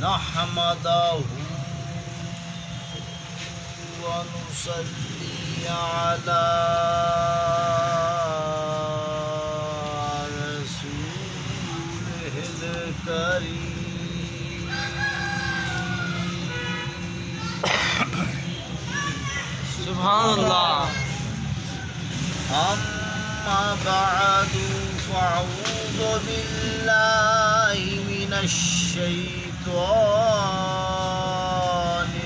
نحمده ونصلي على رسوله الكريم سبحان اللہ. أما بعد فأعوذ بالله من الشيطان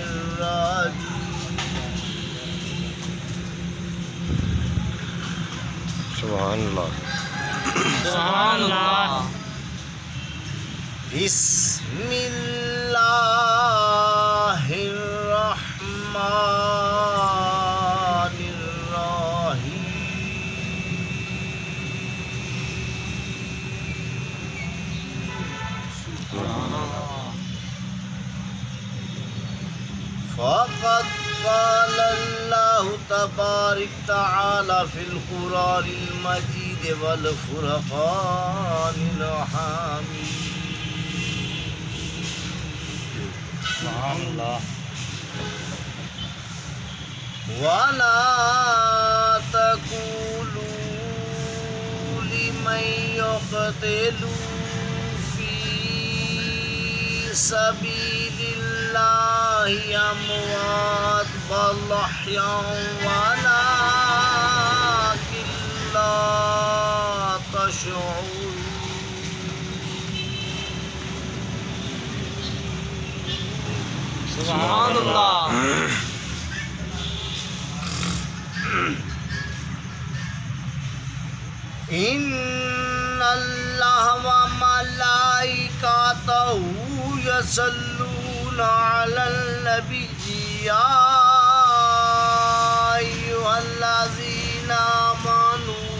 الرجيم. سبحان اللہ. سبحان اللہ. بسم الله الرحمن فقد قال الله تبارك تعالى في القرآن المجيد والفرقان الحميد. سبحان اللہ. ولا تقولوا لمن يقتل في سبيل الله أموات بل أحياء ولكن لا تشعرون. سبحان اللہ. إن الله وملائكته يصلون على النبي يا أيها الذين آمنوا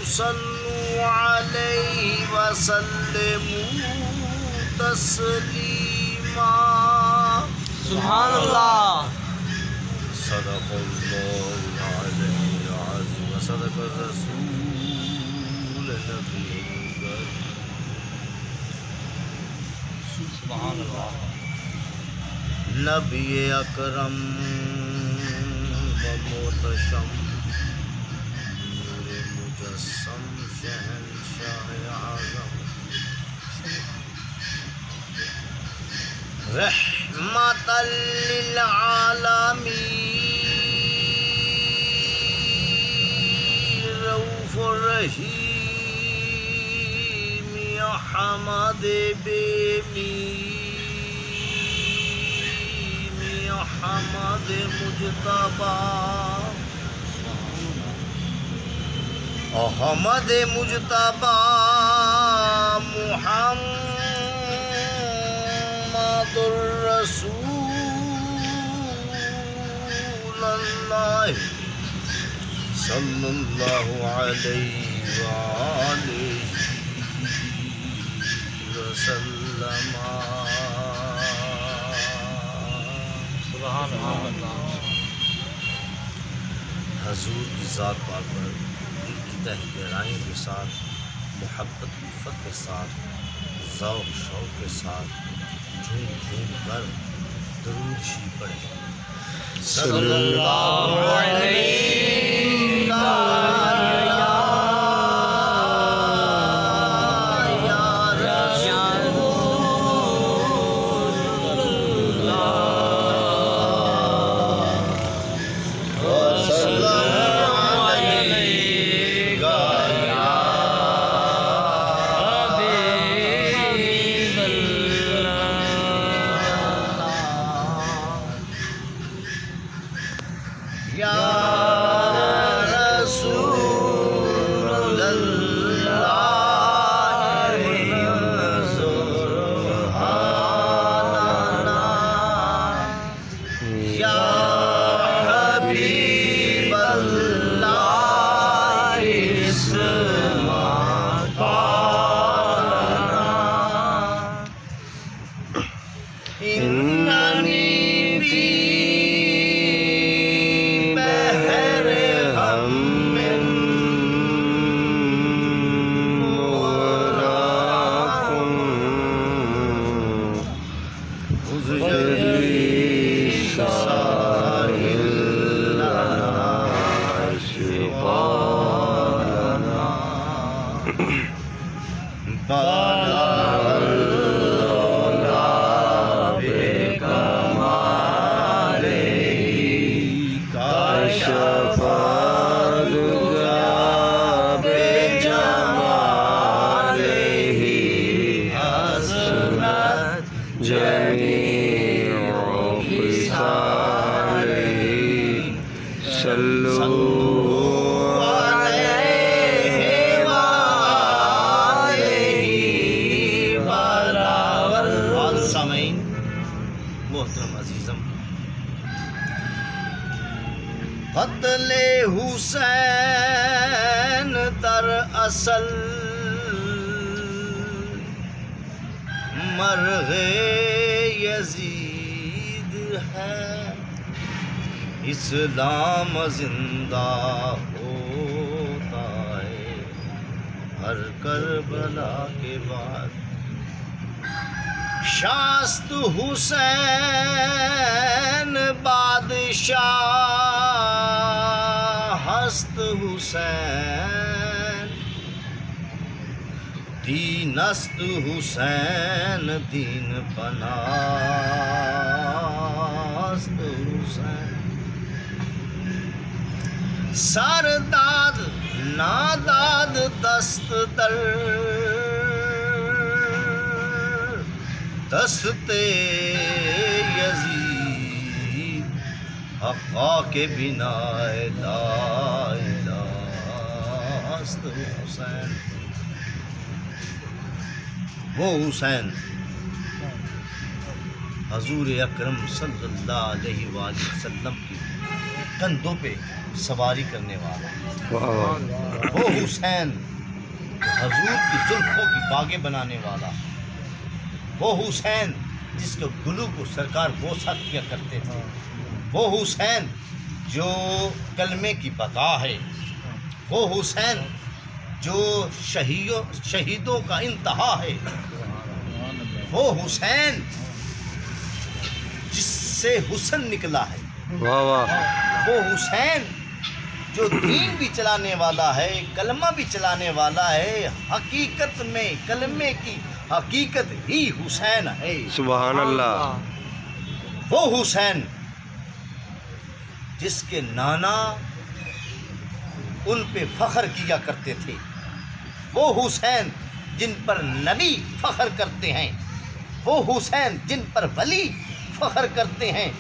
صلوا عليه وسلموا تسليما. سبحان اللہ. صدق الله العلي العظيم وصدق الرسول النبي الكريم. سبحان اللہ. نبی اکرم و محتشم نور مجسم شہنشاہ اعظم رحمت للعالمین رؤوف الرحیم احمد بے احمد مجتبی احمد مجتبی محمد رسول اللہ صلی اللہ علیہ وآلہ وسلم. سبحان اللہ. حضور کی ذات پاک پر دل کی تہ گہرائیوں کے ساتھ محبت الفت کے ساتھ ذوق شوق کے ساتھ جھوم جھوم کر درود شریف پڑھیں. صلی اللہ علیہ إنني في بحر جميع خصاله صلوا عليه وآله اور سامعین محترم عزیزم، قتل حسین در اصل مرغ یزید ہے، اسلام زندہ ہوتا ہے ہر کربلا کے بعد۔ شاست حسین بادشاہ ہست حسین، دین است حسین دین پناست حسین، سرداد ناداد دست در دست یزید، حقا کے بنا لا الہ است حسین۔ وہ حسین حضور اکرم صلی اللہ علیہ وآلہ وسلم کی کندھوں پہ سواری کرنے والا، وہ حسین حضور کی زلفوں کی باغیں بنانے والا، وہ حسین جس کے گلو کو سرکار بوسہ کیا کرتے تھے، وہ حسین جو کلمے کی بقا ہے، وہ حسین جو شہیدوں کا انتہا ہے، وہ حسین جس سے حسن نکلا ہے، وہ حسین جو دین بھی چلانے والا ہے، کلمہ بھی چلانے والا ہے، حقیقت میں کلمے کی حقیقت ہی حسین ہے۔ سبحان اللہ۔ وہ حسین جس کے نانا ان پہ فخر کیا کرتے تھے، وہ حسین جن پر نبی فخر کرتے ہیں، وہ حسین جن پر ولی فخر کرتے ہیں،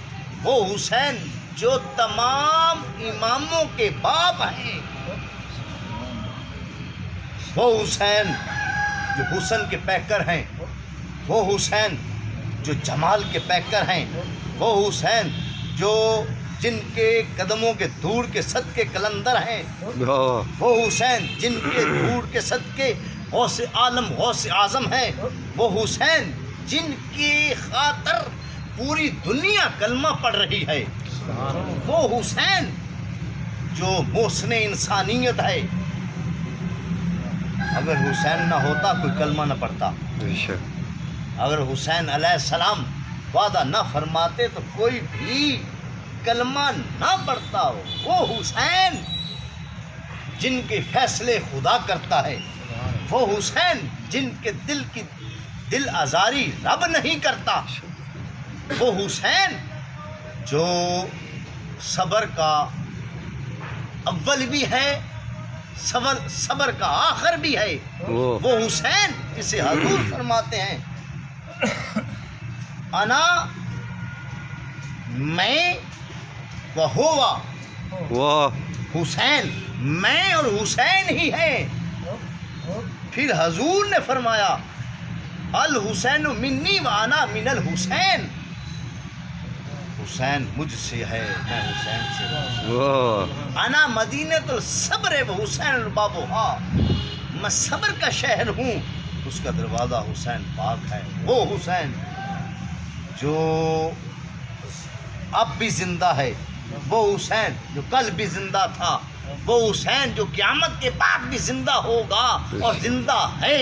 وہ حسین جو تمام اماموں کے باپ ہیں، وہ حسین جو حسن کے پیکر ہیں، وہ حسین جو جمال کے پیکر ہیں، وہ حسین جو جن کے قدموں کے دھوڑ کے صدقے کلندر ہیں، وہ حسین جن کے دھوڑ کے صدقے غوث عالم غوث اعظم ہیں، وہ حسین جن کی خاطر پوری دنیا کلمہ پڑھ رہی ہے، وہ حسین جو محسن انسانیت ہے۔ اگر حسین نہ ہوتا کوئی کلمہ نہ پڑھتا، اگر حسین علیہ السلام وعدہ نہ فرماتے تو کوئی بھی کلمہ نہ پڑھتا ہو۔ وہ حسین جن کے فیصلے خدا کرتا ہے، وہ حسین جن کے دل کی دل آزاری رب نہیں کرتا، وہ حسین جو صبر کا اول بھی ہے صبر کا آخر بھی ہے، وہ حسین جسے حضور فرماتے ہیں انا میں و ہوا، حسین میں اور حسین ہی ہے۔ پھر حضور نے فرمایا الحسین منی و انا من الحسین، حسین مجھ سے ہے میں حسین سے ہوں، انا مدینۃ الصبر و حسین البابھا، میں صبر کا شہر ہوں، اس کا دروازہ حسین پاک ہے۔ وہ حسین جو اب بھی زندہ ہے، وہ حسین جو کل بھی زندہ تھا، وہ حسین جو قیامت کے بعد بھی زندہ ہوگا اور زندہ ہے۔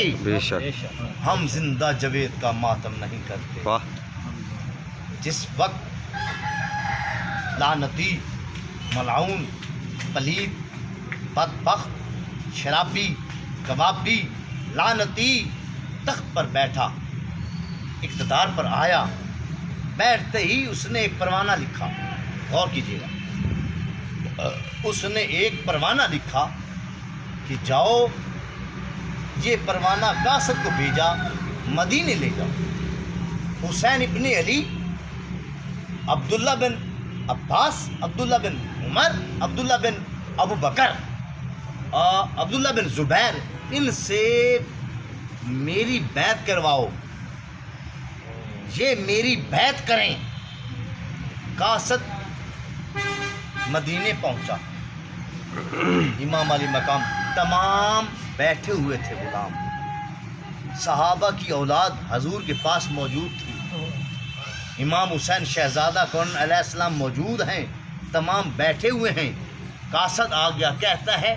ہم زندہ جاوید کا ماتم نہیں کرتے۔ جس وقت لعنتی، ملعون، پلید، بدبخت، شرابی، کبابی، لعنتی تخت پر بیٹھا، اقتدار پر آیا، بیٹھتے ہی اس نے ایک پروانہ لکھا، غور کیجیے گا، اس نے ایک پروانہ لکھا کہ جاؤ یہ پروانہ قاصد کو بھیجا، مدینے لے جاؤ، حسین ابن علی، عبداللہ بن عباس، عبداللہ بن عمر، عبداللہ بن ابو بکر اور عبداللہ بن زبیر، ان سے میری بیعت کرواؤ، یہ میری بیعت کریں۔ قاصد مدینے پہنچا، امام علی مقام، تمام بیٹھے ہوئے تھے غلام، صحابہ کی اولاد حضور کے پاس موجود تھی، امام حسین شہزادہ کون علیہ السلام موجود ہیں، تمام بیٹھے ہوئے ہیں۔ قاصد آ گیا، کہتا ہے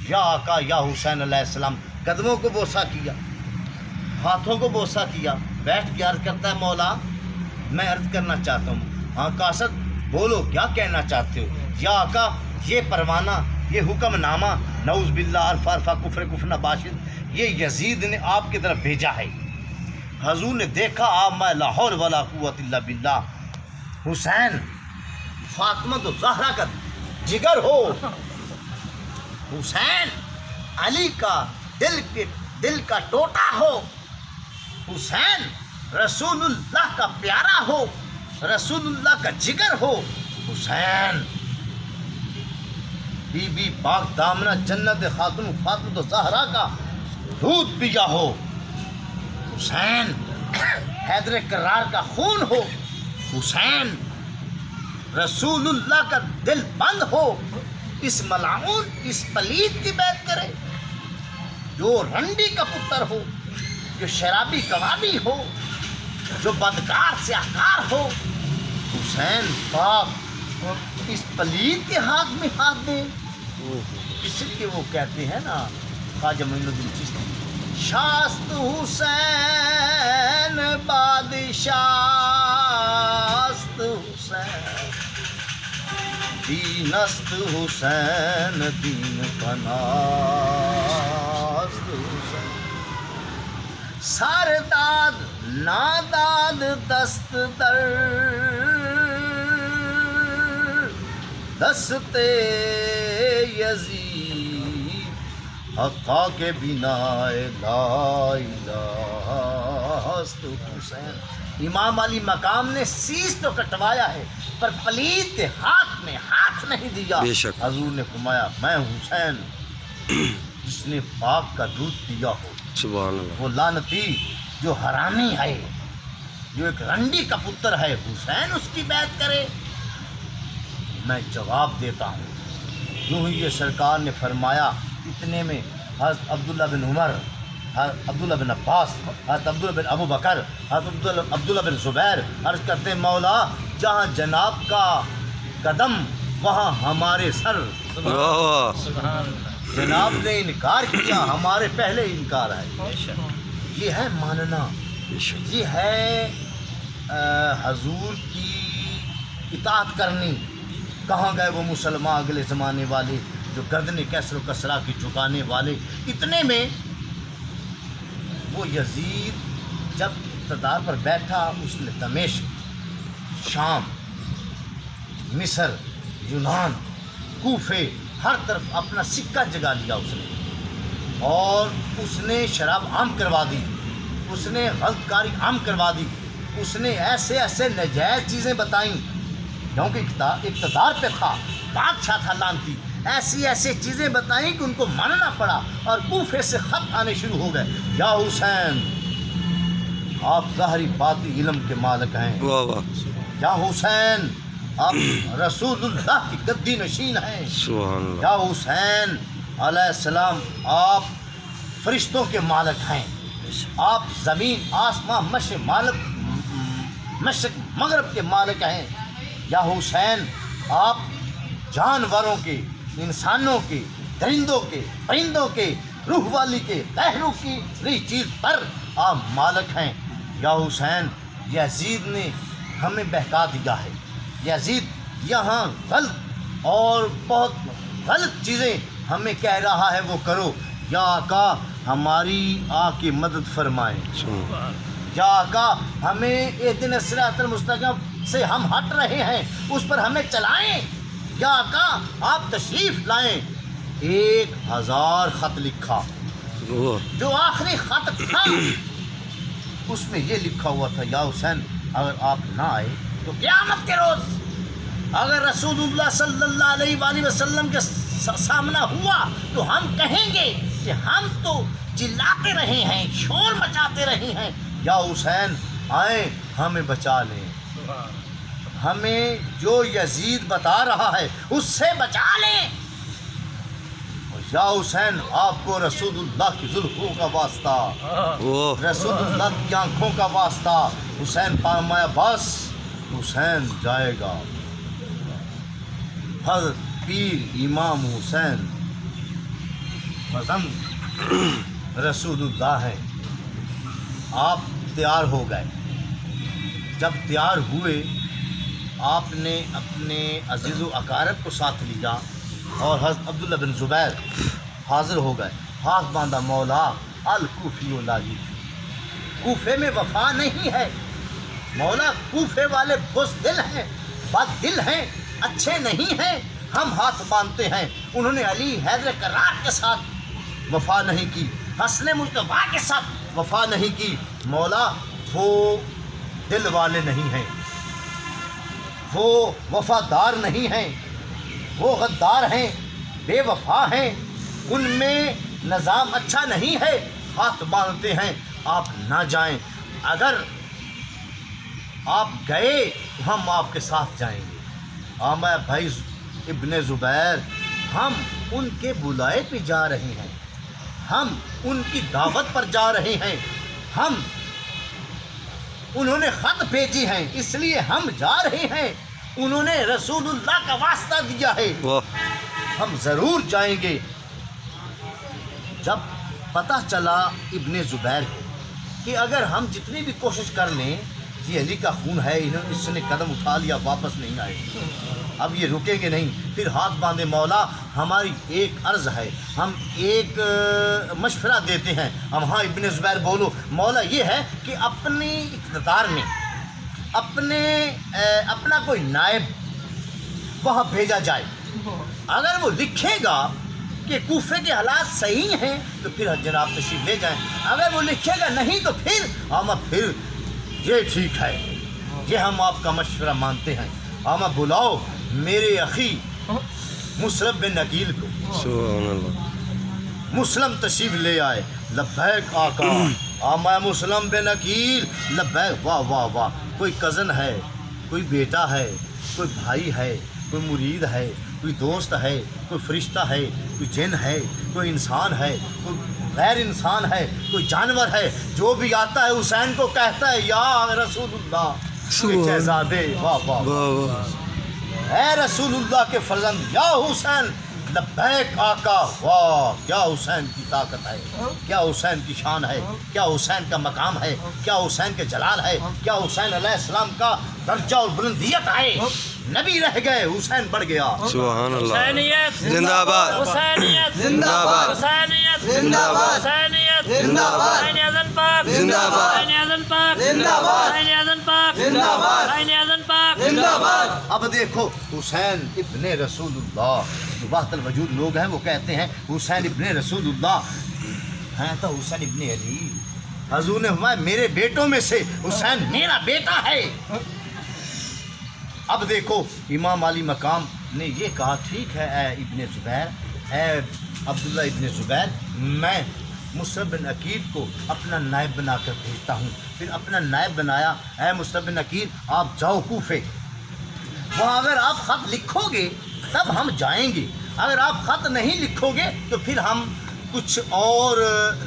یا آقا یا حسین علیہ السلام، قدموں کو بوسہ کیا، ہاتھوں کو بوسہ کیا، بیٹھ کے عرض کرتا ہے مولا میں عرض کرنا چاہتا ہوں۔ ہاں قاصد بولو کیا کہنا چاہتے ہو؟ یا آقا یہ پروانہ، یہ حکم نامہ، نعوذ باللہ عرفہ عرفہ کفر کفر نباشد، یہ یزید نے آپ کی طرف بھیجا ہے۔ حضور نے دیکھا آپ میں لا حول ولا قوت الا باللہ، حسین فاطمہ تو زہرا کا جگر ہو، حسین علی کا دل کا ٹوٹا ہو، حسین رسول اللہ کا پیارا ہو، رسول اللہ کا جگر ہو، حسین بی بی پاک دامنہ جنت خاتون فاطمہ الزہرا کا دودھ پیا ہو، حسین حیدر کرار کا خون ہو، حسین رسول اللہ کا دل بند ہو، اس ملعون اس پلید کی بیعت کرے جو رنڈی کا پتر ہو، جو شرابی کبابی ہو، جو بدکار سیاہکار ہو، حسین پاک اس پلید کے ہاتھ میں ہاتھ دے۔ اس لیے وہ کہتے ہیں نا خواجہ معین الدین چشتی، شاست حسین بادشاست حسین، دینست حسین دین پناست حسین، سرداد ناداد دست در دست یزید، حقا کے بنا لا الہ است حسین۔ امام علی مقام نے سیس تو کٹوایا ہے پر پلید کے ہاتھ میں ہاتھ نہیں دیا۔ بے شک حضور نے فرمایا میں حسین جس نے پاک کا دودھ پیا ہو، سبحان اللہ، وہ لعنتی جو حرامی ہے، جو ایک رنڈی کا پتر ہے، حسین اس کی بیعت کرے؟ میں جواب دیتا ہوں، یوں ہی یہ سرکار نے فرمایا، اتنے میں حضرت عبداللہ بن عمر، حضرت عبداللہ بن عباس، حضرت عبداللہ بن ابو بکر، حضرت عبداللہ بن زبیر عرض کرتے مولا جہاں جناب کا قدم وہاں ہمارے سر، واہ واہ، سبحان اللہ، جناب نے انکار کیا، ہمارے پہلے انکار ہے۔ بے شک، یہ ہے ماننا، بے شک، یہ ہے حضور کی اطاعت کرنی۔ کہاں گئے وہ مسلمان اگلے زمانے والے جو گردن کسر و کسرا کی جھکانے والے؟ اتنے میں وہ یزید جب اقتدار پر بیٹھا، اس نے دمشق، شام، مصر، یونان، کوفے، ہر طرف اپنا سکہ جگا لیا اس نے، اور اس نے شراب عام کروا دی، اس نے غلط کاری عام کروا دی، اس نے ایسے ایسے ناجائز چیزیں بتائیں، کیونکہ اقتدار پہ تھا، بادشاہ تھا لعنتی، ایسی ایسی چیزیں بتائیں کہ ان کو ماننا پڑا، اور کوفے سے خط آنے شروع ہو گئے، یا حسین آپ ظاہری باطنی علم کے مالک ہیں، واہ واہ، یا حسین آپ رسول اللہ کی گدی نشین ہیں، سبحان اللہ، یا حسین علیہ السلام آپ فرشتوں کے مالک ہیں، آپ زمین آسمان مشرق مغرب کے مالک ہیں، یا حسین آپ جانوروں کے، انسانوں کے، درندوں کے، پرندوں کے، روح والی کے، بحروں کی ہر چیز پر آپ مالک ہیں، یا حسین یزید نے ہمیں بہکا دیا ہے، یزید یہاں غلط اور بہت غلط چیزیں ہمیں کہہ رہا ہے وہ کرو، یا آقا ہماری آ کے مدد فرمائیں، یا آقا ہمیں اہدنا الصراط المستقیم سے ہم ہٹ رہے ہیں اس پر ہمیں چلائیں، یا آقا آپ تشریف لائیں۔ 1000 خط لکھا، واہ، جو آخری خط تھا اس میں یہ لکھا ہوا تھا یا حسین اگر آپ نہ آئے تو قیامت کے روز اگر رسول اللہ صلی اللہ علیہ وآلہ وسلم کے سامنا ہوا تو ہم کہیں گے کہ ہم تو چلاتے رہے ہیں، شور مچاتے رہے ہیں، یا حسین آئیں ہمیں بچا لیں، ہمیں جو یزید بتا رہا ہے اس سے بچا لیں، یا حسین آپ کو رسول اللہ کی زلفوں کا واسطہ، وہ رسول اللہ کی آنکھوں کا واسطہ، حسین فرمایا بس حسین جائے گا۔ حضرت پیر امام حسین پسند رسول اللہ ہے۔ آپ تیار ہو گئے، جب تیار ہوئے آپ نے اپنے عزیز و اقارب کو ساتھ لیا اور حضرت عبداللہ بن زبیر حاضر ہو گئے، ہاتھ باندھا مولا الکوفی لاجی، کوفے میں وفا نہیں ہے مولا، کوفے والے بزدل ہیں، بد دل ہیں، اچھے نہیں ہیں، ہم ہاتھ باندھتے ہیں۔ انہوں نے علی حیدر کرار کے ساتھ وفا نہیں کی، حسن مجتبیٰ کے ساتھ وفا نہیں کی، مولا وہ دل والے نہیں ہیں، وہ وفادار نہیں ہیں، وہ غدار ہیں، بے وفا ہیں، ان میں نظام اچھا نہیں ہے، ہاتھ باندھتے ہیں آپ نہ جائیں، اگر آپ گئے تو ہم آپ کے ساتھ جائیں گے۔ میں بھائی ابن زبیر ہم ان کے بلائے پہ جا رہے ہیں، ہم ان کی دعوت پر جا رہے ہیں، انہوں نے خط بھیجی ہیں اس لیے ہم جا رہے ہیں، انہوں نے رسول اللہ کا واسطہ دیا ہے، ہم ضرور جائیں گے۔ جب پتہ چلا ابن زبیر کو کہ اگر ہم جتنی بھی کوشش کر لیں یہ علی کا خون ہے، اس نے قدم اٹھا لیا واپس نہیں آئے، اب یہ رکیں گے نہیں، پھر ہاتھ باندھے مولا ہماری ایک عرض ہے، ہم ایک مشورہ دیتے ہیں، ہم ہاں ابن زبیر بولو، مولا یہ ہے کہ اپنی اقتدار میں اپنا کوئی نائب وہاں بھیجا جائے، اگر وہ لکھے گا کہ کوفے کے حالات صحیح ہیں تو پھر جناب تشریف لے جائیں، اگر وہ لکھے گا نہیں تو پھر یہ ٹھیک ہے، یہ ہم آپ کا مشورہ مانتے ہیں، بلاؤ میرے اخی مسلم بن عقیل کو۔ سبحان اللہ۔ مسلم تشریف لے آئے، لبیک آقا، میں مسلم بن عقیل، لبیک، واہ واہ واہ، کوئی کزن ہے، کوئی بیٹا ہے، کوئی بھائی ہے، کوئی مرید ہے، کوئی دوست ہے، کوئی فرشتہ ہے، کوئی جن ہے، کوئی انسان ہے، کوئی غیر انسان ہے، کوئی جانور ہے، جو بھی آتا ہے حسین کو کہتا ہے یا رسول اللہ شہزادے، واہ واہ واہ، اے رسول اللہ کے فرزند یا حسین، لبیک آقا، واہ کیا حسین کی طاقت ہے، کیا حسین کی شان ہے، کیا حسین کا مقام ہے، کیا حسین کے جلال ہے، کیا حسین علیہ السلام کا درجہ اور بلندیت ہے، نبی رہ گئے حسین بڑھ گیا۔ سبحان اللہ۔ حسینیت زندہ آباد، حسینیت زندہ آباد، حسینیت زندہ آباد، حسینیت زندہ آباد، عین اذن پاک زندہ آباد، عین اذن پاک زندہ آباد، عین اذن پاک زندہ آباد، عین اذن پاک زندہ آباد۔ اب دیکھو حسین ابن رسول اللہ، جو وحدت الوجود لوگ ہیں وہ کہتے ہیں حسین ابن رسول اللہ ہیں تو حسین ابن علی، حضور نے فرمایا میرے بیٹوں میں سے حسین میرا بیٹا ہے۔ اب دیکھو امام علی مقام نے یہ کہا ٹھیک ہے اے ابن زبیر، اے عبداللہ ابن زبیر، میں مسلم بن عقیل کو اپنا نائب بنا کر بھیجتا ہوں، پھر اپنا نائب بنایا، اے مسلم بن عقیل آپ جاؤ کوفے، وہاں اگر آپ خط لکھو گے تب ہم جائیں گے، اگر آپ خط نہیں لکھو گے تو پھر ہم کچھ اور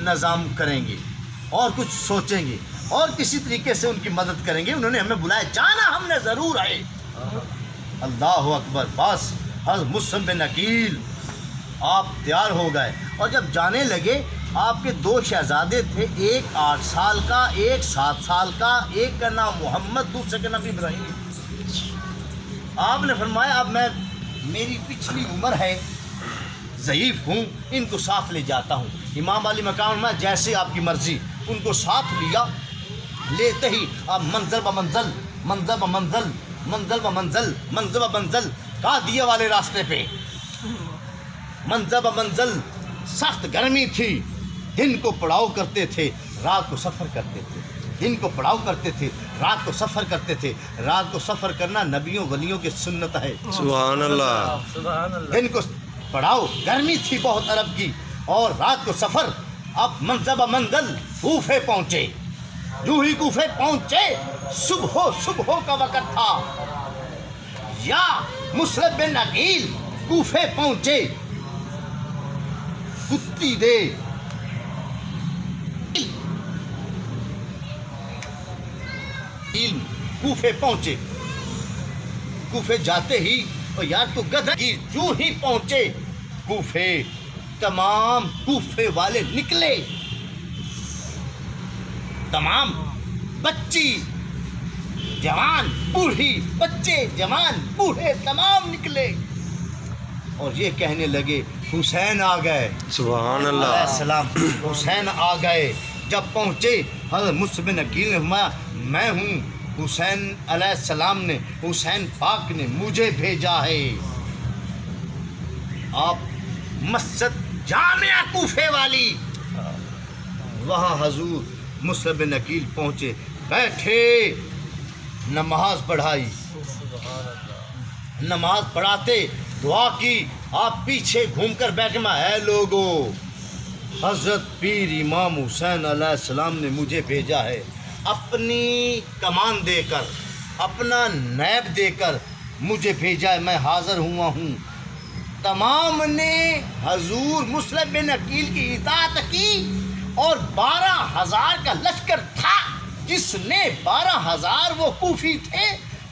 نظام کریں گے اور کچھ سوچیں گے اور کسی طریقے سے ان کی مدد کریں گے، انہوں نے ہمیں بلایا، جانا ہم نے ضرور ہے۔ اللہ اکبر، بس حضرت مسلم بن عقیل آپ تیار ہو گئے، اور جب جانے لگے آپ کے دو شہزادے تھے، ایک 8 سال کا، ایک 7 سال کا، ایک کا نام محمد، دوسرے کا نام ابراہیم۔ آپ نے فرمایا اب میری پچھلی عمر ہے، ضعیف ہوں، ان کو ساتھ لے جاتا ہوں۔ امام علی مقام میں جیسے آپ کی مرضی، ان کو ساتھ لیا، لیتے ہی آپ منزل بہ منزل قادیہ والے راستے پہ، منزل بہ منزل سخت گرمی تھی، دن کو پڑاؤ کرتے تھے، رات کو سفر کرتے تھے، دن کو پڑاؤ کرتے تھے، رات کو سفر کرتے تھے۔ رات کو سفر کرنا نبیوں ولیوں کی سنت ہے۔ سبحان اللہ۔ دن کو پڑاؤ، گرمی تھی بہت عرب کی، اور رات کو سفر۔ اب منزل منزل کوفے پہنچے۔ جو ہی کوفے پہنچے، صبح کا وقت تھا، یا مسلم بن عقیل کوفے پہنچے، کتی دے کوفے پہنچے۔ کوفے جاتے ہی، اور یار تو گدھا کی، جو ہی پہنچے کوفے، تمام کوفے والے نکلے، تمام بچی جوان بوڑھی، بچے جوان بوڑھے تمام نکلے، اور یہ کہنے لگے حسین آ گئے۔ سبحان علیہ اللہ۔ السلام، حسین آ گئے۔ جب پہنچے، حضرت مصعب بن عقیل نے فرمایا میں ہوں حسین علیہ السلام نے، حسین پاک نے مجھے بھیجا ہے۔ آپ مسجد جامعہ کوفے والی، وہاں حضور مصعب بن عقیل پہنچے، بیٹھے، نماز پڑھائی۔ نماز پڑھاتے دعا کی، آپ پیچھے گھوم کر بیٹھے، میں اے لوگو، حضرت پیر امام حسین علیہ السلام نے مجھے بھیجا ہے، اپنی کمان دے کر، اپنا نیب دے کر مجھے بھیجا ہے، میں حاضر ہوا ہوں۔ تمام نے حضور مصعب بن عقیل کی اطاعت کی، اور 12,000 کا لشکر تھا، جس نے 12,000 وہ کوفی تھے،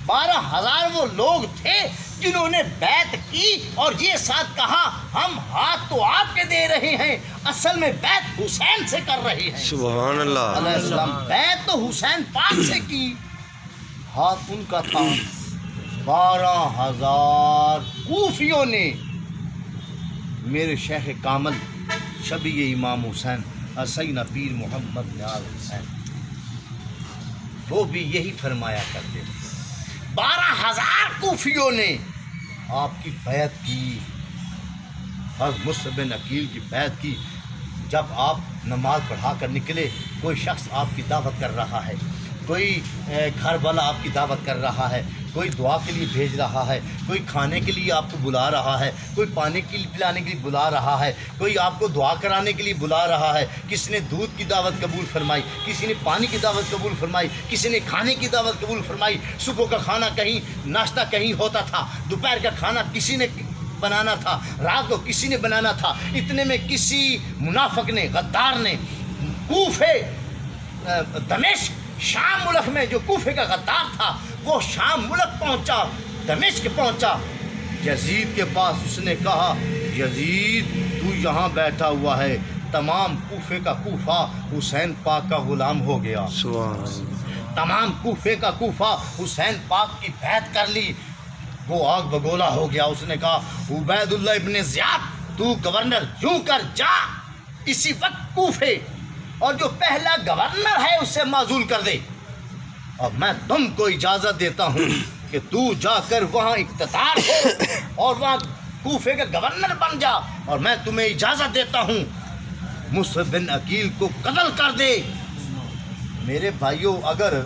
12,000 وہ لوگ تھے جنہوں نے بیعت کی، اور یہ ساتھ کہا ہم ہاتھ تو آپ کے دے رہے ہیں، اصل میں بیعت حسین سے کر رہے ہیں۔ سبحان اللہ۔ علیہ السلام، بیعت تو حسین پاک سے کی، ہاتھ ان کا تھا۔ 12,000 کوفیوں نے میرے شیخ کامل شبیہ امام حسین سیدنا پیر محمد نیاز حسین، وہ بھی یہی فرمایا کرتے تھے۔ 12,000 کوفیوں نے آپ کی بیعت کی، حضرت مصعب بن عقیل کی بیعت کی۔ جب آپ نماز پڑھا کر نکلے، کوئی شخص آپ کی دعوت کر رہا ہے، کوئی گھر والا آپ کی دعوت کر رہا ہے، کوئی دعا کے لیے بھیج رہا ہے، کوئی کھانے کے لیے آپ کو بلا رہا ہے، کوئی پانی کے لیے پلانے کے لیے بلا رہا ہے، کوئی آپ کو دعا کرانے کے لیے بلا رہا ہے۔ کسی نے دودھ کی دعوت قبول فرمائی، کسی نے پانی کی دعوت قبول فرمائی، کسی نے کھانے کی دعوت قبول فرمائی۔ صبح کا کھانا کہیں، ناشتہ کہیں ہوتا تھا، دوپہر کا کھانا کسی نے بنانا تھا، رات کو کسی نے بنانا تھا۔ اتنے میں کسی منافق نے، غدار نے، کوفے، دمشق، شام ملک میں جو کوفے کا غدار تھا، وہ شام ملک پہنچا، دمشق پہنچا، یزید کے پاس۔ اس نے کہا یزید تو یہاں بیٹھا ہوا ہے، تمام کوفے کا کوفہ حسین پاک کا غلام ہو گیا۔ سبحان اللہ۔ تمام کوفے کا کوفہ حسین پاک کی بیعت کر لی، وہ آگ بگولا ہو گیا۔ اس نے کہا عبید اللہ ابن زیاد تو گورنر یوں کر جا اسی وقت کوفے، اور جو پہلا گورنر ہے اسے معزول کر دے، اور میں تم کو اجازت دیتا ہوں کہ تو جا کر وہاں اقتدار ہو اور وہاں کوفے کا گورنر بن جا، اور میں تمہیں اجازت دیتا ہوں مصعب بن عقیل کو قتل کر دے۔ میرے بھائیوں، اگر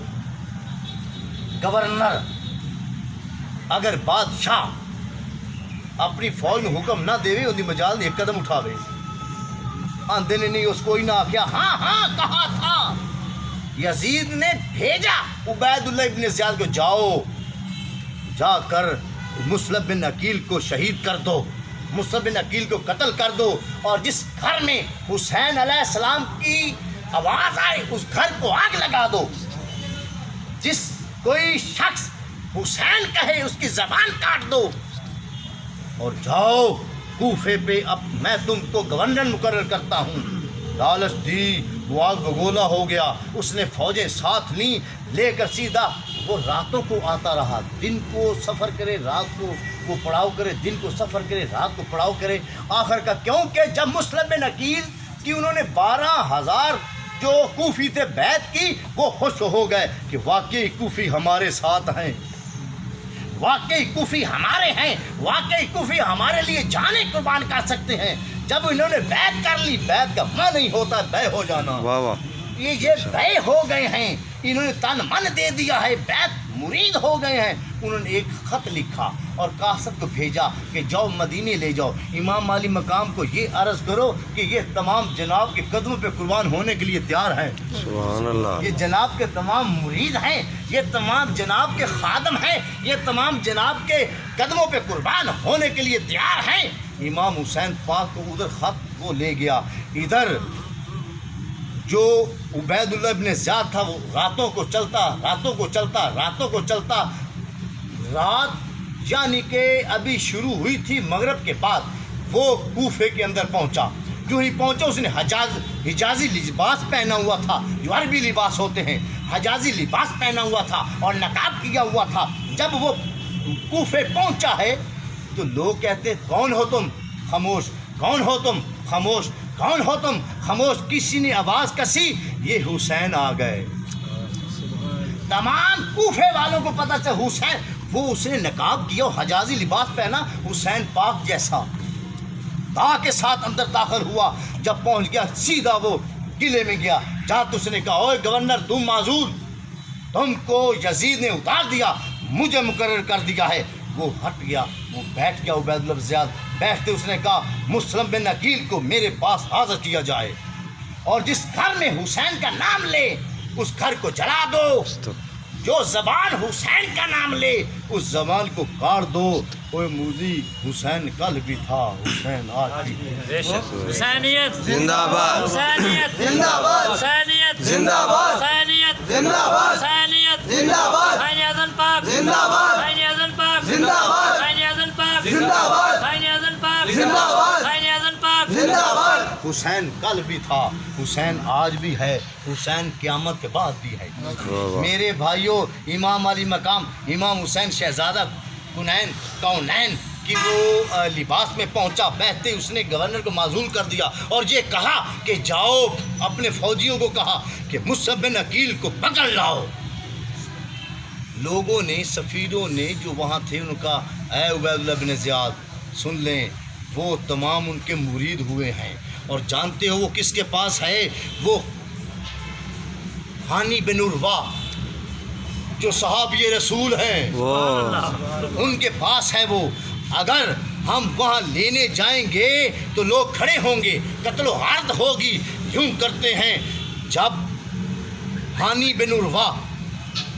گورنر، اگر بادشاہ اپنی فوج میں حکم نہ دے ان کی مجال ایک قدم اٹھاوے، آندے نے نہیں اس کو ہی نہ کیا، ہاں کہا تھا، یزید نے بھیجا عبید اللہ ابن زیاد کو، جاؤ جا کر مصعب بن عقیل کو شہید کر دو، مصعب بن عقیل کو قتل کر دو، اور جس گھر میں حسین علیہ السلام کی آواز آئے اس گھر کو آگ لگا دو، جس کوئی شخص حسین کہے اس کی زبان کاٹ دو، اور جاؤ کوفے پہ، اب میں تم کو گورنر مقرر کرتا ہوں۔ لالچ دی، وہ آگ بگولا ہو گیا۔ اس نے فوجیں ساتھ لیں، لے کر سیدھا وہ راتوں کو آتا رہا، دن کو سفر کرے، رات کو وہ پڑاؤ کرے، دن کو سفر کرے، رات کو پڑاؤ کرے۔ آخر کا کیونکہ جب مصعب بن عقیل کی انہوں نے 12,000 جو کوفی تھے بیعت کی، وہ خوش ہو گئے کہ واقعی کوفی ہمارے ساتھ ہیں، واقعی کوفی ہمارے ہیں، واقعی کوفی ہمارے لیے جانیں قربان کر سکتے ہیں۔ جب انہوں نے بیعت کر لی، بیعت کا معنی نہیں ہوتا بے ہو جانا، واہ واہ۔ یہ بے ہو گئے ہیں، انہوں نے تن من دے دیا ہے، بیت مرید ہو گئے ہیں۔ انہوں نے ایک خط لکھا اور قاصد کو بھیجا کہ جاؤ مدینے لے جاؤ، امام علی مقام کو یہ عرض کرو کہ یہ تمام جناب کے قدموں پہ قربان ہونے کے لیے تیار ہیں۔ سبحان اللہ۔ یہ جناب کے تمام مرید ہیں، یہ تمام جناب کے خادم ہیں، یہ تمام جناب کے قدموں پہ قربان ہونے کے لیے تیار ہیں۔ امام حسین پاک کو ادھر خط وہ لے گیا، ادھر جو عبید اللہ ابن زیاد تھا وہ راتوں کو چلتا رات یعنی کہ ابھی شروع ہوئی تھی مغرب کے بعد، وہ کوفے کے اندر پہنچا۔ جو ہی پہنچا اس نے حجازی لباس پہنا ہوا تھا، جو عربی لباس ہوتے ہیں، حجازی لباس پہنا ہوا تھا اور نقاب کیا ہوا تھا۔ جب وہ کوفے پہنچا ہے تو لوگ کہتے کون ہو تم؟ خاموش۔ کون ہو تم؟ خاموش۔ کون ہو تم؟ خاموش۔ کسی نے آواز کسی، یہ حسین آ گئے۔ تمام کوفے والوں کو پتہ چلا حسین، وہ اس نے نقاب کیا، حجازی لباس پہنا، حسین پاک جیسا دا کے ساتھ اندر داخل ہوا۔ جب پہنچ گیا سیدھا وہ قلعے میں گیا، جہاں تو اس نے کہا اوے گورنر تم معذور، تم کو یزید نے اتار دیا، مجھے مقرر کر دیا ہے۔ وہ ہٹ گیا، وہ بیٹھ گیا عبید اللہ زیاد۔ بیٹھتے اس نے کہا مسلم بن عقیل کو میرے پاس حاضر کیا جائے، اور جس گھر میں حسین کا نام لے اس گھر کو جلا دو، جو زبان حسین کا نام لے اس زبان کو کاٹ دو۔ اوے موزی، حسین کل بھی تھا، حسین آج بھی ہے۔ حسینیت زندہ باد، حسینیت زندہ باد، حسینیت زندہ باد، حسینیت زندہ باد، حسینیت زندہ باد، حسین اعظم پاک زندہ باد، حسین اعظم پاک زندہ باد، حسین اعظم پاک زندہ باد، حسین اعظم پاک زندہ باد، حسین اعظم پاک زندہ باد۔ حسین کل بھی تھا، حسین آج بھی ہے، حسین قیامت کے بعد بھی ہے۔ میرے بھائیوں، امام علی مقام امام حسین شہزادہ کونین کی وہ لباس میں پہنچا، بیٹھتے اس نے گورنر کو معزول کر دیا اور یہ کہا کہ جاؤ اپنے فوجیوں کو کہا کہ مصعب بن عقیل کو پکڑ لاؤ۔ لوگوں نے، سفیروں نے جو وہاں تھے ان کا اے عبید اللہ بن زیاد سن لیں، وہ تمام ان کے مرید ہوئے ہیں، اور جانتے ہو وہ کس کے پاس ہے؟ وہ ہانی بن عروہ جو صحابی رسول ہیں، ان کے پاس ہے وہ۔ اگر ہم وہاں لینے جائیں گے تو لوگ کھڑے ہوں گے، قتل و غارت ہوگی۔ یوں کرتے ہیں، جب ہانی بن عروہ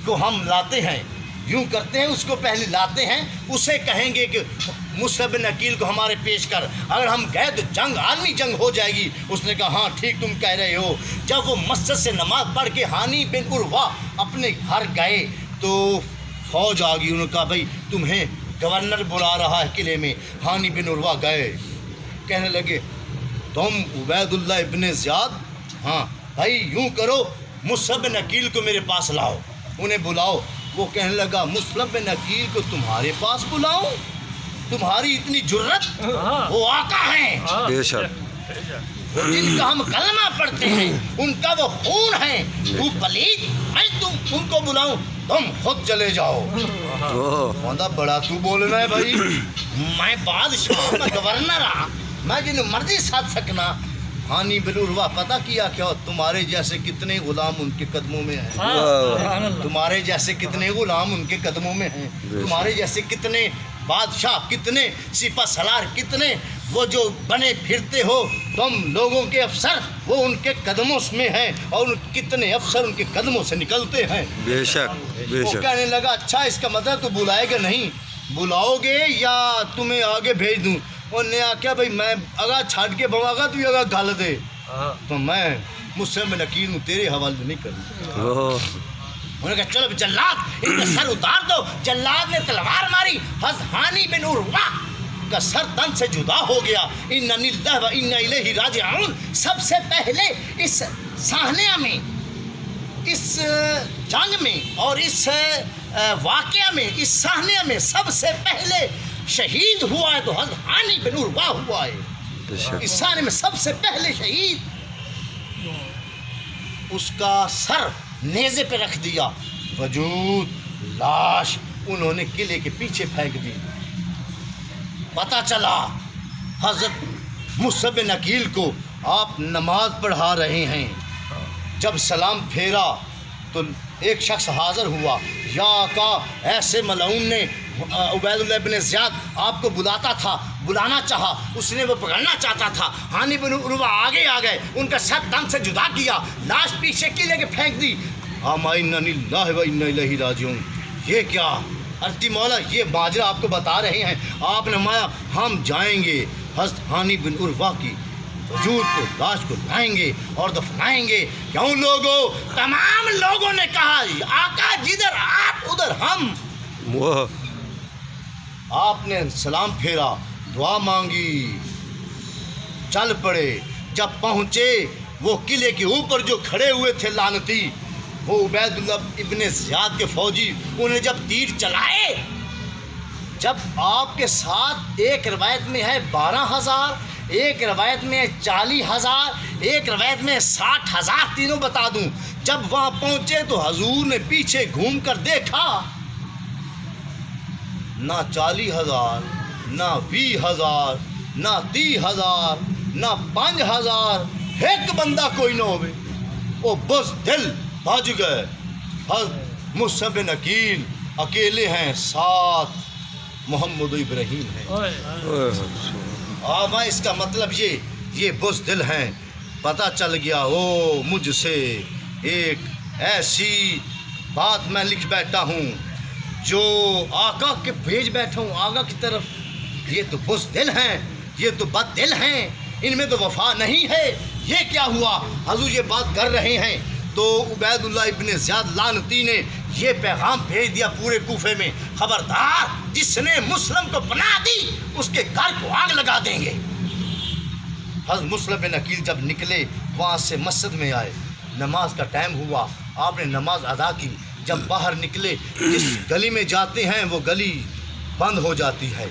کو ہم لاتے ہیں، یوں کرتے ہیں اس کو پہلے لاتے ہیں، اسے کہیں گے کہ مصعب بن عقیل کو ہمارے پیش کر، اگر ہم گئے تو جنگ، عالمی جنگ ہو جائے گی۔ اس نے کہا ہاں ٹھیک تم کہہ رہے ہو۔ جب وہ مسجد سے نماز پڑھ کے ہانی بن عروہ اپنے گھر گئے تو فوج آ گئی، انہوں نے کہا بھائی تمہیں گورنر بلا رہا ہے قلعے میں۔ ہانی بن عروہ گئے، کہنے لگے تم عبید اللہ ابن زیاد؟ ہاں بھائی یوں کرو مصعب بن عقیل کو میرے پاس لاؤ، انہیں بلاؤ۔ وہ کہنے لگا مصعب بن عقیل کو تمہارے پاس بلاؤں؟ تمہاری اتنی جرت؟ وہ آقا ہیں، بے شک، وہ جن کا ہم کلمہ پڑھتے ہیں، ان کا وہ خون ہے۔ تو پلید، میں تم ان کو بلاؤں؟ تم خود چلے جاؤ۔ بندہ بڑا تو بولنا ہے بھائی، میں بادشاہ، میں گورنر ہاں، میں جن مرضی ساتھ سکنا۔ ہانی بن عروہ پتہ کیا کیا؟ تمہارے جیسے کتنے غلام ان کے قدموں میں ہیں، تمہارے جیسے کتنے غلام ان کے قدموں میں ہیں، تمہارے جیسے کتنے بادشاہ، کتنے سپہ سالار، کتنے وہ جو بنے پھرتے ہو تم لوگوں کے افسر، وہ ان کے قدموں میں ہیں، اور کتنے افسر ان کے قدموں سے نکلتے ہیں۔ بے شک، بے وہ شک۔ کہنے لگا اچھا اس کا مطلب تو بلائے گا نہیں، بلاؤ گے یا تمہیں آگے بھیج دوں؟ انہوں نے کہا بھائی میں اگا چھاٹ کے بڑھا گا تو اگا گال دے تو میں مصعب بن عقیل ہوں، تیرے حوالے نہیں کروں۔ انہوں نے کہا چلو جلاد ان کا سر اتار دو۔ جلاد نے تلوار ماری، حضرت ہانی بن عروہ کا سر تن سے جدا ہو گیا۔ انا للہ و انا الیہ راجعون۔ سب سے پہلے اس سانحہ میں، اس جنگ میں اور اس واقعہ میں، اس سانحہ میں سب سے پہلے شہید ہوا ہے تو حضرت ہانی بن عروہ ہوا ہے۔ اس سانحے میں سب سے پہلے شہید، اس کا سر نیزے پہ رکھ دیا، وجود لاش انہوں نے قلعے کے پیچھے پھینک دی۔ پتہ چلا حضرت مصعب بن عقیل کو آپ نماز پڑھا رہے ہیں، جب سلام پھیرا تو ایک شخص حاضر ہوا، یا آقا ایسے ملعون نے عبیداللہ ابن زیاد آپ کو بلانا چاہا، اس نے وہ پکڑنا چاہتا تھا، ہانی بن عروہ آگے آ گئے، ان کا سر دم سے جدا کیا، لاش پیچھے کی لے کے پھینک دی۔ اما انا للہ و انا الیہ راجعون، یہ کیا عرضی مولا، یہ ماجرا آپ کو بتا رہے ہیں۔ آپ نے فرمایا ہم جائیں گے حضرت ہانی بن عروہ کی وجود کو، لاش کو لائیں گے اور دفنائیں گے۔ کیوں لوگوں، تمام لوگوں نے کہا آقا جدھر آپ ادھر ہم۔ وہ آپ نے سلام پھیرا، دعا مانگی، چل پڑے۔ جب پہنچے وہ قلعے کے اوپر جو کھڑے ہوئے تھے لعنتی، وہ عبیداللہ ابن زیاد کے فوجی، انہیں جب تیر چلائے، جب آپ کے ساتھ ایک روایت میں ہے 12,000، ایک روایت میں 40,000، ایک روایت میں 60,000، تینوں بتا دوں۔ جب وہاں پہنچے تو حضور نے پیچھے گھوم کر دیکھا، نہ 40,000، نہ 20,000، نہ 30,000، نہ 5,000، ایک بندہ کوئی نہ ہوئے۔ وہ بزدل بھج گئے۔ حضرت مصعب بن عقیل اکیلے ہیں، ساتھ محمد ابراہیم ہیں۔ آبا اس کا مطلب یہ بزدل ہیں۔ پتہ چل گیا او مجھ سے ایک ایسی بات میں لکھ بیٹھا ہوں جو آقا کے بھیج بیٹھا ہوں آقا کی طرف۔ یہ تو بزدل ہیں، یہ تو بد دل ہیں، ان میں تو وفا نہیں ہے۔ یہ کیا ہوا؟ حضور یہ بات کر رہے ہیں تو عبیداللہ ابن زیاد لعنتی نے یہ پیغام بھیج دیا پورے کوفے میں، خبردار جس نے مسلم کو پناہ دی اس کے گھر کو آگ لگا دیں گے۔ حضرت مصعب بن عقیل جب نکلے وہاں سے مسجد میں آئے، نماز کا ٹائم ہوا، آپ نے نماز ادا کی۔ جب باہر نکلے، جس گلی میں جاتے ہیں وہ گلی بند ہو جاتی ہے،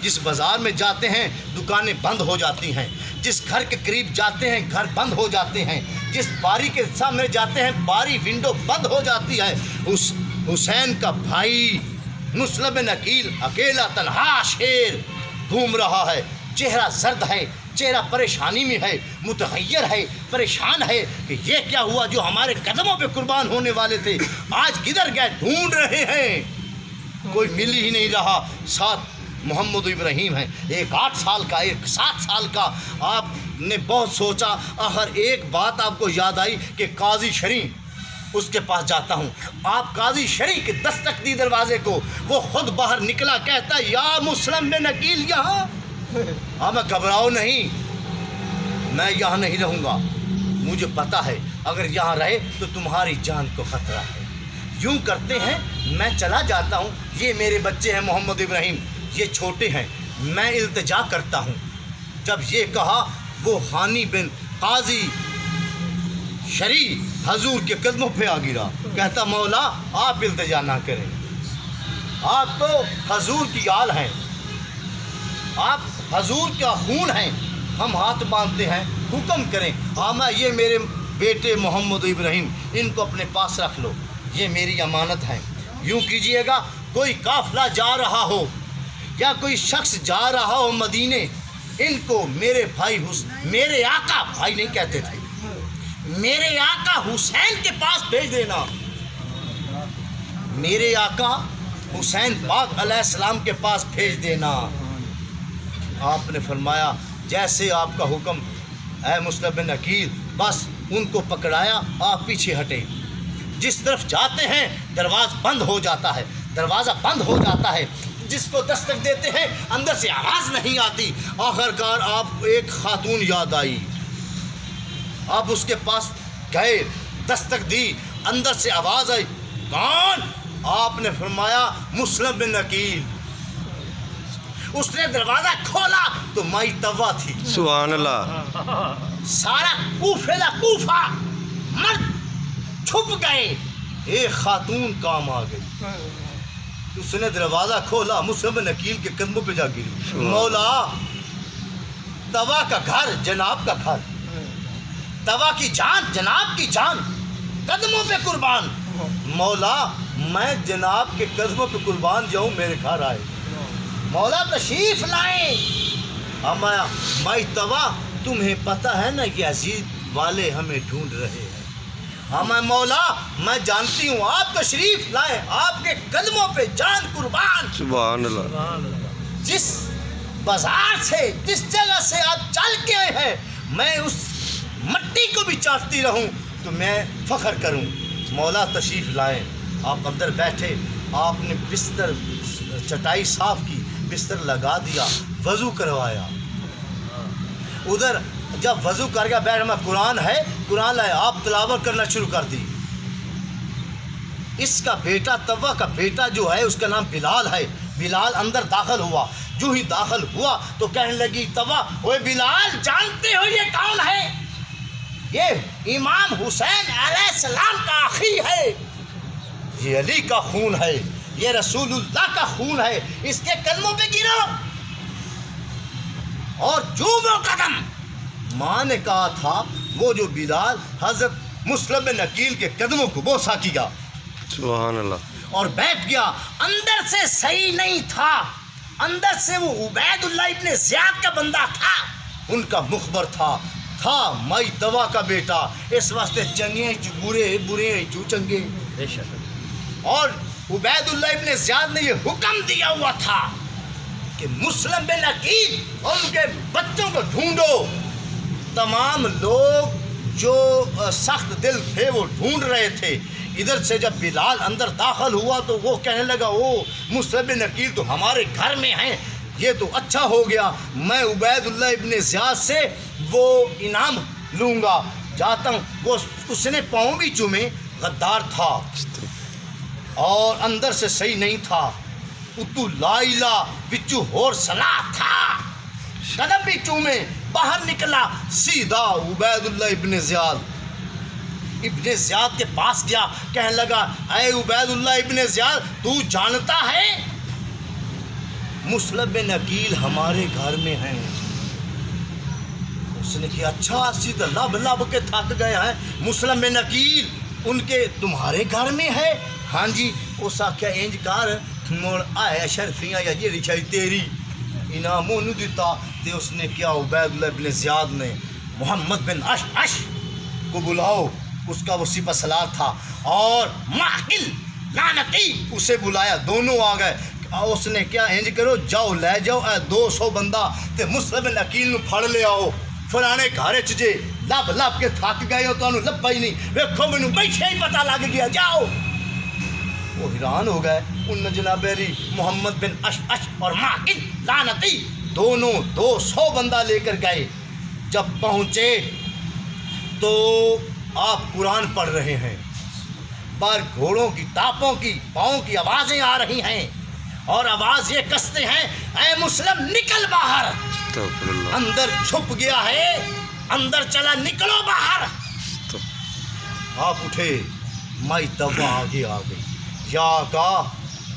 جس بازار میں جاتے ہیں دکانیں بند ہو جاتی ہیں، جس گھر کے قریب جاتے ہیں گھر بند ہو جاتے ہیں، جس باری کے سامنے جاتے ہیں باری ونڈو بند ہو جاتی ہے۔ اس حسین کا بھائی مصعب بن عقیل اکیلا تنہا شیر گھوم رہا ہے، چہرہ زرد ہے، چہرہ پریشانی میں ہے، متغیر ہے، پریشان ہے کہ یہ کیا ہوا جو ہمارے قدموں پہ قربان ہونے والے تھے، آج کدھر گئے؟ ڈھونڈ رہے ہیں، کوئی مل ہی نہیں رہا۔ ساتھ محمد ابراہیم ہیں، ایک 8 سال کا، ایک 7 سال کا۔ آپ نے بہت سوچا، آخر ایک بات آپ کو یاد آئی کہ قاضی شریف اس کے پاس جاتا ہوں۔ آپ قاضی شریف کی دستک دی دروازے کو، وہ خود باہر نکلا، کہتا یا مصعب بن عقیل یہاں؟ ہاں میں گھبراؤ نہیں، میں یہاں نہیں رہوں گا، مجھے پتہ ہے اگر یہاں رہے تو تمہاری جان کو خطرہ ہے۔ یوں کرتے ہیں میں چلا جاتا ہوں، یہ میرے بچے ہیں محمد ابراہیم، یہ چھوٹے ہیں، میں التجا کرتا ہوں۔ جب یہ کہا وہ ہانی بن قاضی شریف حضور کے قدموں پہ آ گرا، کہتا مولا آپ التجا نہ کریں، آپ تو حضور کی آل ہیں، آپ حضور کا خون ہیں، ہم ہاتھ باندھتے ہیں، حکم کریں۔ آما یہ میرے بیٹے محمد ابراہیم، ان کو اپنے پاس رکھ لو، یہ میری امانت ہے۔ یوں کیجئے گا کوئی قافلہ جا رہا ہو یا کوئی شخص جا رہا ہو مدینے، ان کو میرے بھائی میرے آقا، بھائی نہیں کہتے تھے، میرے آقا حسین کے پاس بھیج دینا، میرے آقا حسین پاک علیہ السلام کے پاس بھیج دینا۔ آپ نے فرمایا جیسے آپ کا حکم اے مصعب بن عقیل، بس ان کو پکڑایا، آپ پیچھے ہٹے، جس طرف جاتے ہیں دروازہ بند ہو جاتا ہے، دروازہ بند ہو جاتا ہے، جس کو دستک دیتے ہیں اندر سے آواز نہیں آتی۔ آخر کار آپ ایک خاتون یاد آئی، آپ اس کے پاس گئے، دستک دی، اندر سے آواز آئی، کون؟ آپ نے فرمایا مصعب بن عقیل۔ اس نے دروازہ کھولا تو مائی طوا تھی، سبحان اللہ، سارا کوفہ مرد چھپ گئے، ایک خاتون کام آ گئی۔ اس نے دروازہ کھولا، مصعب بن عقیل کے قدموں پہ جا گری، مولا طوا کا گھر جناب کا گھر، طوا کی جان جناب کی جان، قدموں پہ قربان، مولا میں جناب کے قدموں پہ قربان جاؤں، میرے گھر آئے، مولا تشریف لائیں۔ مائی طوا تمہیں پتہ ہے نا کہ عزیز والے ہمیں ڈھونڈ رہے ہیں، ہاں میں مولا میں جانتی ہوں آپ تشریف لائے، آپ کے قدموں پہ جان قربان۔ سبحان اللہ۔ جس بازار سے جس جگہ سے آپ چل کے آئے ہیں میں اس مٹی کو بھی چاٹتی رہوں تو میں فخر کروں۔ مولا تشریف لائیں، آپ اندر بیٹھے، آپ نے بستر چٹائی صاف کی، بستر لگا دیا، وضو کروایا۔ ادھر جب وضو کر کے بیٹھ میں قرآن ہے، قرآن لائے، آپ تلاوت کرنا شروع کر دی۔ اس کا بیٹا طوا کا بیٹا جو ہے اس کا نام بلال ہے۔ بلال اندر داخل ہوا، جو ہی داخل ہوا تو کہنے لگی طوا، اوے بلال جانتے ہو یہ کون ہے؟ یہ امام حسین علیہ السلام کا اخی ہے، یہ علی کا خون ہے، یہ رسول اللہ کا خون ہے، اس کے قدموں پہ گرو اور چومو قدم۔ ماں نے کہا تھا وہ جو بلال حضرت مسلم بن عقیل کے قدموں کو بوسہ کیا سبحان اللہ، اور بیٹھ گیا۔ اندر سے صحیح نہیں تھا، اندر سے وہ عبید اللہ ابن زیاد کا بندہ تھا، ان کا مخبر تھا مائی طوا کا بیٹا، اس واسطے چنگے برے برے چو چنگے۔ اور عبید اللہ ابن زیاد نے یہ حکم دیا ہوا تھا کہ مسلم بن عقیل اور ان کے بچوں کو ڈھونڈو۔ تمام لوگ جو سخت دل تھے وہ ڈھونڈ رہے تھے۔ ادھر سے جب بلال اندر داخل ہوا تو وہ کہنے لگا او مسلم بن عقیل تو ہمارے گھر میں ہیں، یہ تو اچھا ہو گیا، میں عبید اللہ ابن زیاد سے وہ انعام لوں گا، جاتا ہوں۔ وہ اس نے پاؤں بھی چومے، غدار تھا اور اندر سے صحیح نہیں تھا، اتو لا الہ بچو ہور صلاح تھا، قدم بھی چومے، باہر نکلا سیدھا عبید اللہ ابن زیاد کے پاس گیا، کہنے لگا اے عبید اللہ ابن زیاد تو جانتا ہے مسلم بن عقیل ہمارے گھر میں ہیں؟ اس نے کہا اچھا، سیدھا لب لب کے تھک گئے ہیں، مسلم بن عقیل ان کے تمہارے گھر میں ہے؟ ہاں جی۔ اس آخیا انج کر مڑ آئے شرفیاں یا جیڑی چاہی تیری انعام انہوں دیتا۔ تے اس نے کیا عبید اللہ ابن زیاد نے محمد بن اش کو بلاؤ، اس کا وہ سپہ سالار تھا، اور معقل لعنتی اسے بلایا، دونوں آ گئے۔ اس نے کیا انج کرو جاؤ لے جاؤ اے 200 بندہ تے مسلم بن عقیل نو پھڑ لے آؤ، فلانے گھر چ جے لب لب کے تھک گئے ہو تانوں لبا ہی نہیں، ویکھو مینوں بیٹھے ہی پتہ لگ گیا، جاؤ۔ وہ حیران ہو گئے، ان جناب علی محمد بن اش اور معقل لعنتی دونوں 200 بندہ لے کر گئے۔ جب پہنچے تو آپ قرآن پڑھ رہے ہیں، باہر گھوڑوں کی ٹاپوں کی پاؤں کی آوازیں آ رہی ہیں، اور آواز یہ کستے ہیں اے مسلم نکل باہر۔ استغفر اللہ۔ اندر چھپ گیا ہے، اندر چلا، نکلو باہر۔ آپ اٹھے، مائی طوا آگے آ گئی، یا آقا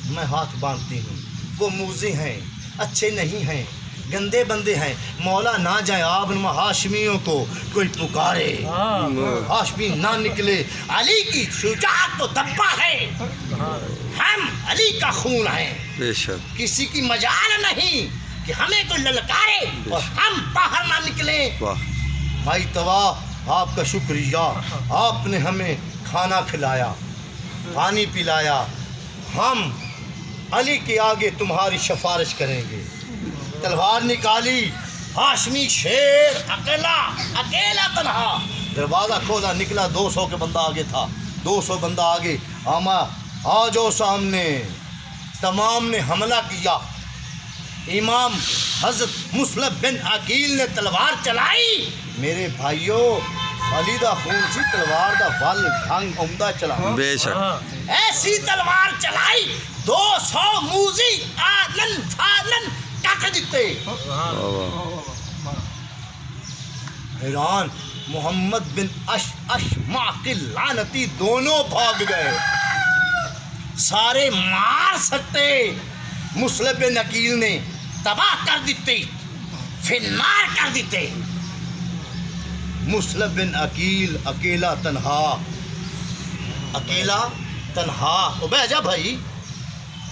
میں ہاتھ باندھتی ہوں، وہ موذی ہیں، اچھے نہیں ہیں، گندے بندے ہیں، مولا نہ جائے آپ ہاشمیوں کو کوئی پکارے، ہاشمی نہ نکلے، علی کی شجاعت تو دبا ہے، ہم علی کا خون ہیں، بے شک، کسی کی مجال نہیں کہ ہمیں کوئی للکارے اور ہم باہر نہ نکلیں۔ واہ، بھائی طوا آپ کا شکریہ، آپ نے ہمیں کھانا کھلایا، پانی پلایا، ہم علی کے آگے تمہاری سفارش کریں گے۔ تلوار نکالی، ہاشمی شیر اکیلا تنہا، دروازہ کھولا، نکلا، 200 کے بندہ آگے تھا، 200 بندہ آگے، آما آ جاؤ سامنے۔ تمام نے حملہ کیا، امام حضرت مسلم بن عقیل نے تلوار چلائی۔ میرے بھائیوں، علی دا خون سی، تلوار دا ول ڈھنگ عمدہ چلا، بے شک، ایسی تلوار چلائی 200 موذی آلن فالن کٹ دیتے۔ واہ واہ، حیران، محمد بن اش معقل لعنتی دونوں بھاگ گئے، سارے مار سکتے، مسلم بن عقیل نے تباہ کر دیتے، فنار کر دیتے۔ مسلم بن عقیل اکیلا تنہا، بیٹھ جا بھائی،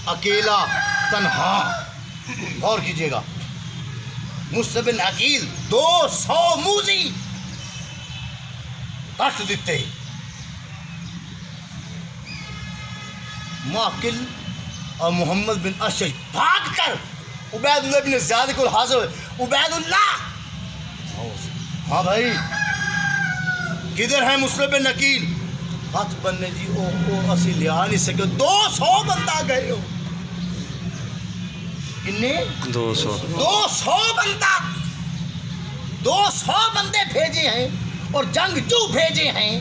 اکیلا تنہا، غور کیجیے گا، مسلم بن عقیل 200 موذی کٹ دیتے، معقل اور محمد بن اشج بھاگ کر عبید اللہ بن زیاد کو حاضر ہوئے. عبید اللہ، ہاں بھائی کدھر ہے مسلم بن عقیل؟ ہاتھ بننے جی او اسی لیا نہیں سکے. 200 بندہ گئے ہو. کتنے؟ 200 بندہ، 200 بندے بھیجے ہیں اور جنگجو بھیجے ہیں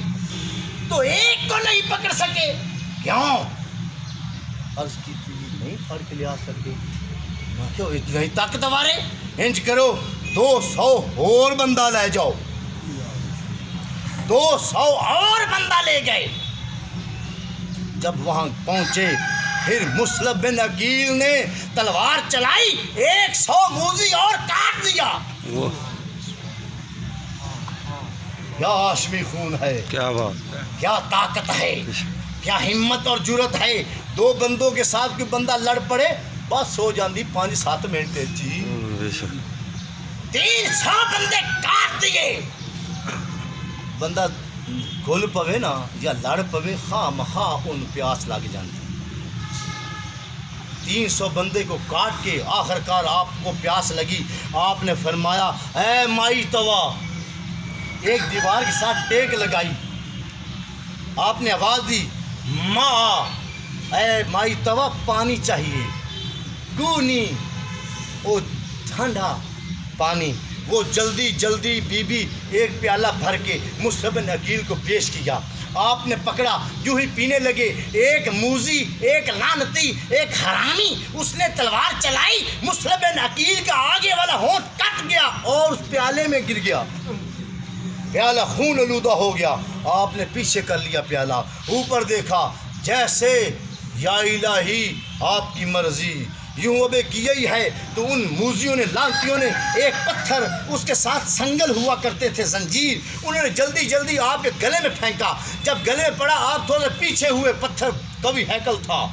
تو ایک کو نہیں پکڑ سکے. کیوں؟ عرض کی تھی نہیں پڑھ کے لیا سکتے. میں کیوں اتنا ہی طاقتور ہے؟ انج کرو 200 اور بندہ لے جاؤ. 200 اور بندہ لے گئے. جب وہاں پہنچے پھر مسلم بن عقیل نے تلوار چلائی، 100 موذی اور کاٹ دیا. وہ کیا ہاشمی خون ہے، کیا بات. کیا طاقت ہے، کیا ہمت اور جرت ہے. 2 بندوں کے ساتھ کوئی بندہ لڑ پڑے بس ہو جاندی 5-7 منٹ جی. بے شک 300 بندے کاٹ دیے. بندہ گل پوے نا یا لڑ پوے خواہ مخواہ ان پیاس لگ جاتی. 300 بندے کو کاٹ کے آخرکار آپ کو پیاس لگی. آپ نے فرمایا اے مائی توا، ایک دیوار کے ساتھ ٹیک لگائی. آپ نے آواز دی ماں، اے مائی توا پانی چاہیے. کونی وہ ٹھنڈا پانی. وہ جلدی بی بی ایک پیالہ بھر کے مسلم بن عقیل کو پیش کیا. آپ نے پکڑا، یوں ہی پینے لگے. ایک موذی، ایک لعنتی، ایک حرامی اس نے تلوار چلائی. مسلم بن عقیل کا آگے والا ہونٹ کٹ گیا اور اس پیالے میں گر گیا. پیالہ خون آلودہ ہو گیا. آپ نے پیچھے کر لیا پیالہ، اوپر دیکھا جیسے یا الہی آپ کی مرضی. یوں اب کیا ہی ہے تو ان موذیوں نے، لعنتیوں نے ایک پتھر اس کے ساتھ سنگل ہوا کرتے تھے، زنجیر، انہوں نے جلدی آپ کے گلے میں پھینکا. جب گلے میں پڑا آپ تھوڑے پیچھے ہوئے، پتھر کبھی ہیکل تھا.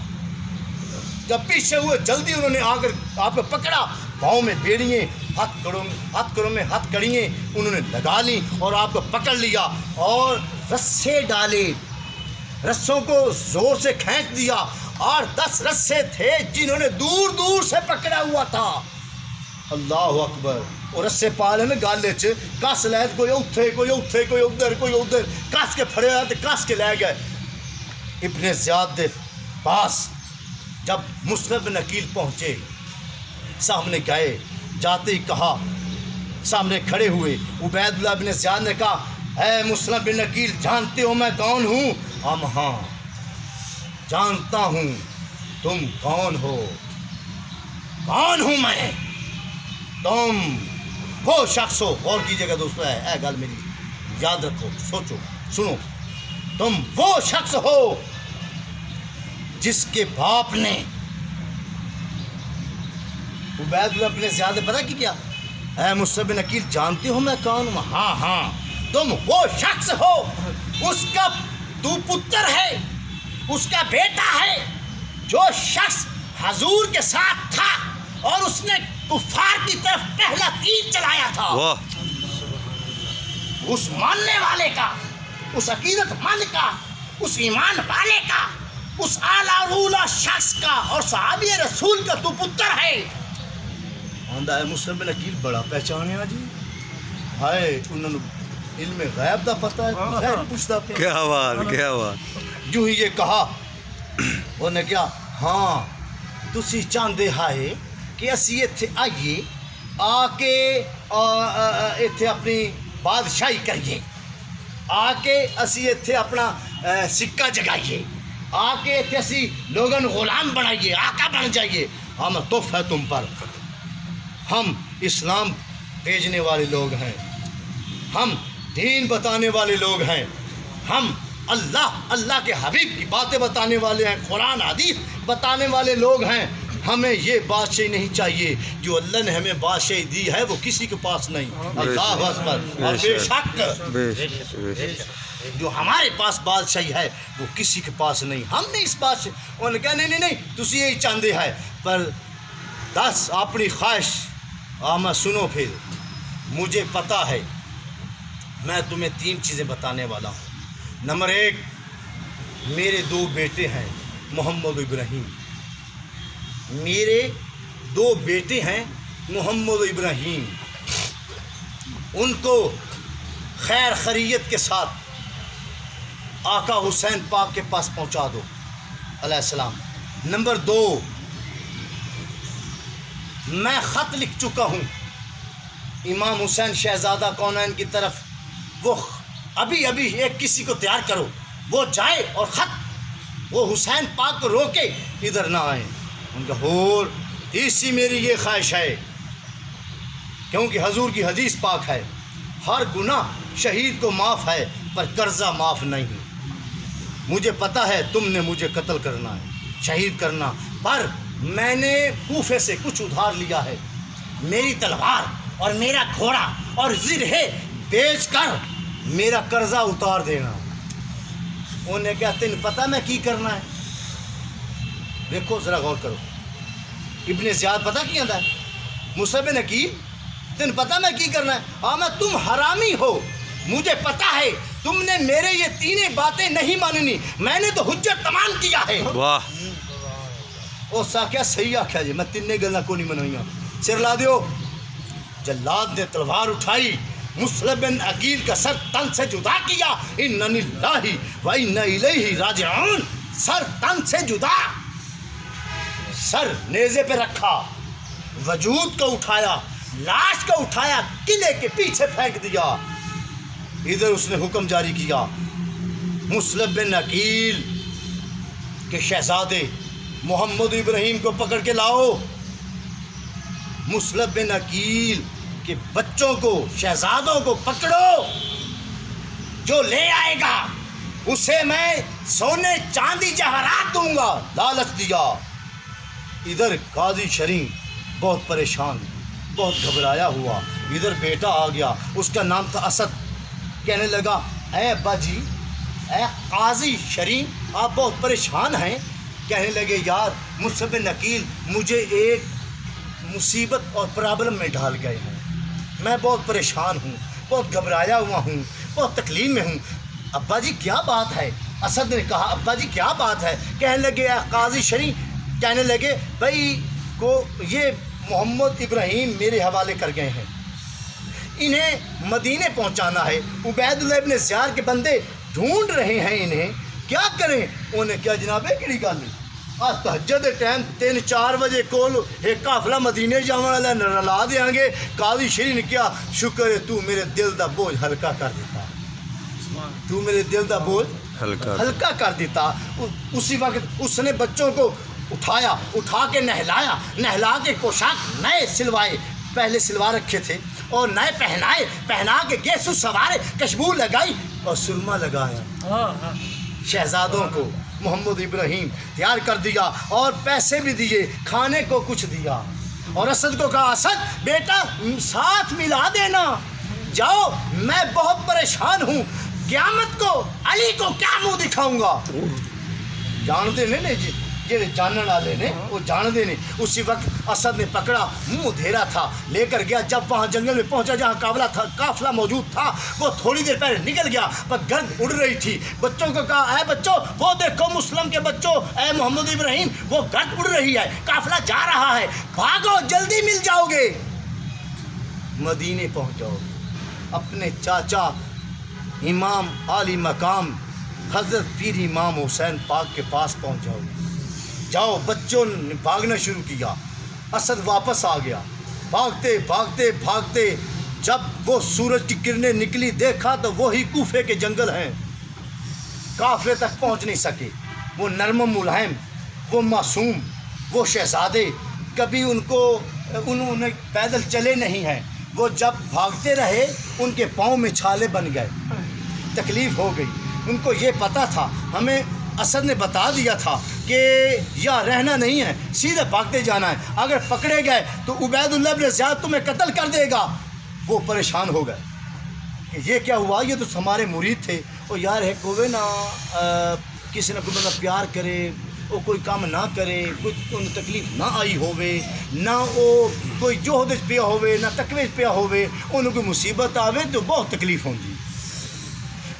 جب پیچھے ہوئے جلدی انہوں نے آ کر آپ کو پکڑا. پاؤں میں بیڑیے، ہاتھ کڑوں میں ہاتھ کڑیے انہوں نے لگا لی اور آپ کو پکڑ لیا اور رسے ڈالے. رسوں کو زور سے کھینچ دیا. 8-10 رسے تھے جنہوں نے دور سے پکڑا ہوا تھا. اللہ اکبر. اور رسے پالے میں گالے چ کس لے، کوئی اتھے کوئی ادھر کس کے پھڑے آتے، کس کے لے گئے. ابن زیاد دے پاس جب مسلم بن عقیل پہنچے، سامنے گئے، جاتے ہی کہا، سامنے کھڑے ہوئے. عبید اللہ بن زیاد نے کہا اے مسلم بن عقیل، جانتے ہو میں کون ہوں؟ ہم ہاں جانتا ہوں. تم کون ہو؟ کون ہوں میں؟ تم وہ شخص ہو. غور کیجیے گا دوستو، اے گل میری یاد رکھو، سوچو، سنو. تم وہ شخص ہو جس کے باپ نے، عبید اللہ بن زیاد نے پتہ کی کیا؟ اے مسلم بن عقیل، جانتے ہو میں کون ہوں؟ ہاں تم وہ شخص ہو، اس کا تو پتر ہے، اس کا بیٹا ہے، جو شخص حضور کے ساتھ تھا اور اس نے کفار کی طرف پہلا تیر چلایا تھا. اس ماننے والے کا، اس عقیدت مند کا، اس ایمان والے کا، اس اعلیٰ اولا شخص کا اور صحابی رسول کا تو پتر ہے. آندہ ہے مسلم بن عقیل بڑا پہچانیا جی. ہائے انہوں نے علم غیب دا پتہ ہے، غیر پوچھتا پہ. کیا بات. جو ہی یہ کہا انہوں نے کیا، ہاں تسی چاہتے ہے کہ اسی ایتھے آئیے، آ کے ایتھے اپنی بادشاہی کریے، آ کے اسی ایتھے اپنا سکہ جگائیے، آ کے ایتھے اسی لوگوں غلام بنائیے، آقا بن جائیے. ہم توف ہے تم پر. ہم اسلام بھیجنے والے لوگ ہیں، ہم دین بتانے والے لوگ ہیں، ہم اللہ کے حبیب کی باتیں بتانے والے ہیں، قرآن حدیث بتانے والے لوگ ہیں. ہمیں یہ بادشاہی نہیں چاہیے جو اللہ نے ہمیں بادشاہی دی ہے وہ کسی کے پاس نہیں. اللہ اکبر. اور بے شک جو ہمارے پاس بادشاہی ہے وہ کسی کے پاس نہیں. ہم نے اس بادشاہ، انہوں نے کہا نہیں تسی یہی چاہتے ہے، پر 10 اپنی خواہش میں سنو. پھر مجھے پتہ ہے، میں تمہیں 3 چیزیں بتانے والا ہوں. نمبر 1، میرے 2 بیٹے ہیں، محمد ابراہیم، میرے 2 بیٹے ہیں محمد ابراہیم، ان کو خیر خیریت کے ساتھ آقا حسین پاک کے پاس پہنچا دو علیہ السلام۔ نمبر 2، میں خط لکھ چکا ہوں امام حسین شہزادہ کونین کی طرف، وہ ابھی ایک کسی کو تیار کرو، وہ جائے اور خط وہ حسین پاک کو روکے ادھر نہ آئیں۔ ان کا اور اسی میری یہ خواہش ہے، کیونکہ حضور کی حدیث پاک ہے، ہر گناہ شہید کو معاف ہے پر قرضہ معاف نہیں۔ مجھے پتہ ہے تم نے مجھے قتل کرنا ہے، شہید کرنا، پر میں نے کوفے سے کچھ ادھار لیا ہے، میری تلوار اور میرا گھوڑا اور زرہ بیچ کر میرا قرضہ اتار دینا۔ انہیں کہا تین پتہ میں کی کرنا ہے؟ دیکھو ذرا غور کرو، ابن زیاد پتہ کی آتا ہے، مصعب نقیب تین پتہ میں کی کرنا ہے؟ ہاں میں تم حرامی ہو، مجھے پتہ ہے تم نے میرے یہ 3 باتیں نہیں ماننی، میں نے تو حجت تمام کیا ہے۔ واہ او ساکیا صحیح آکھیا جی، میں 3 گلاں کو نہیں منوئیاں۔ سر لا دیو۔ جلاد نے تلوار اٹھائی، مصعب بن عقیل کا سر تن سے جدا کیا، اننی اللہ و انا الیہ راجعون، سر تن سے جدا، سر نیزے پہ رکھا، وجود کو اٹھایا، لاش کو اٹھایا، قلعے کے پیچھے پھینک دیا۔ ادھر اس نے حکم جاری کیا، مصعب بن عقیل کے شہزادے محمد ابراہیم کو پکڑ کے لاؤ، مصعب بن عقیل کے بچوں کو، شہزادوں کو پکڑو، جو لے آئے گا اسے میں سونے چاندی جواہرات دوں گا، لالچ دیا۔ ادھر قاضی شریف بہت پریشان، بہت گھبرایا ہوا، ادھر بیٹا آ گیا، اس کا نام تھا اسد، کہنے لگا اے ابا جی، اے قاضی شریف آپ بہت پریشان ہیں۔ کہنے لگے یار مصعب بن عقیل مجھے ایک مصیبت اور پرابلم میں ڈال گئے ہیں، میں بہت پریشان ہوں، بہت گھبرایا ہوا ہوں، بہت تکلیف میں ہوں۔ ابا جی کیا بات ہے؟ اسد نے کہا ابا جی کیا بات ہے؟ کہنے لگے اے قاضی شریف، کہنے لگے بھائی کو یہ محمد ابراہیم میرے حوالے کر گئے ہیں، انہیں مدینے پہنچانا ہے، عبید اللہ ابن زیاد کے بندے ڈھونڈ رہے ہیں انہیں، کیا کریں؟ انہیں کیا جناب کہڑی گل ہے، آج تہجد دے ٹائم 3-4 بجے کول ایک قافلہ مدینے جاون والا رلا دیاں گے۔ قاضی شریف نے کیا شکر ہے تو میرے دل دا بوجھ ہلکا کر دیتا، تو میرے دل دا بوجھ ہلکا کر دیتا۔ اسی وقت اس نے بچوں کو اٹھایا، اٹھا کے نہلا کے پوشاک نئے سلوائے، پہلے سلوا رکھے تھے، اور نئے پہنا کے گیسو سوارے، کشبو لگائی اور سرما لگایا، شہزادوں کو محمد ابراہیم تیار کر دیا، اور پیسے بھی دیے، کھانے کو کچھ دیا، اور اسد کو کہا اسد بیٹا ساتھ ملا دینا، جاؤ میں بہت پریشان ہوں، قیامت کو علی کو کیا منہ دکھاؤں گا۔ جانتے نہیں جی جہے جانن والے نے وہ جانتے نہیں۔ اسی وقت اسد نے پکڑا، منہ دھیرا تھا، لے کر گیا، جب وہاں جنگل میں پہنچا جہاں قافلہ موجود تھا، وہ تھوڑی دیر پہلے نکل گیا، پر گرد اڑ رہی تھی۔ بچوں کو کہا اے بچوں وہ دیکھو مسلم کے بچوں، اے محمد ابراہیم وہ گرد اڑ رہی ہے، قافلہ جا رہا ہے، بھاگو جلدی مل جاؤ گے، مدینے پہنچ جاؤ گے، اپنے چاچا امام عالی مقام حضرت پیر امام حسین پاک کے پاس پہنچ جاؤ گے۔ جاؤ، بچوں نے بھاگنا شروع کیا، اسد واپس آ گیا، بھاگتے بھاگتے بھاگتے جب وہ سورج کی کرنیں نکلی دیکھا تو وہی کوفے کے جنگل ہیں، قافلے تک پہنچ نہیں سکے۔ وہ نرم و ملائم، وہ معصوم، وہ شہزادے کبھی انہوں نے پیدل چلے نہیں ہیں، وہ جب بھاگتے رہے ان کے پاؤں میں چھالے بن گئے، تکلیف ہو گئی۔ ان کو یہ پتہ تھا، ہمیں اسد نے بتا دیا تھا کہ یا رہنا نہیں ہے، سیدھے بھاگتے جانا ہے، اگر پکڑے گئے تو عبید اللہ بن زیاد تمہیں قتل کر دے گا۔ وہ پریشان ہو گئے کہ یہ کیا ہوا، یہ تو ہمارے مرید تھے، وہ یار ہے کوئی نہ کسی نہ کوئی بندہ پیار کرے، وہ کوئی کام نہ کرے، کوئی ان تکلیف نہ آئی ہوئے، نہ وہ کوئی جوہد پیا ہوئے، نہ تقوی پیا ہوئے، انہوں کوئی مصیبت آوے تو بہت تکلیف ہوگی۔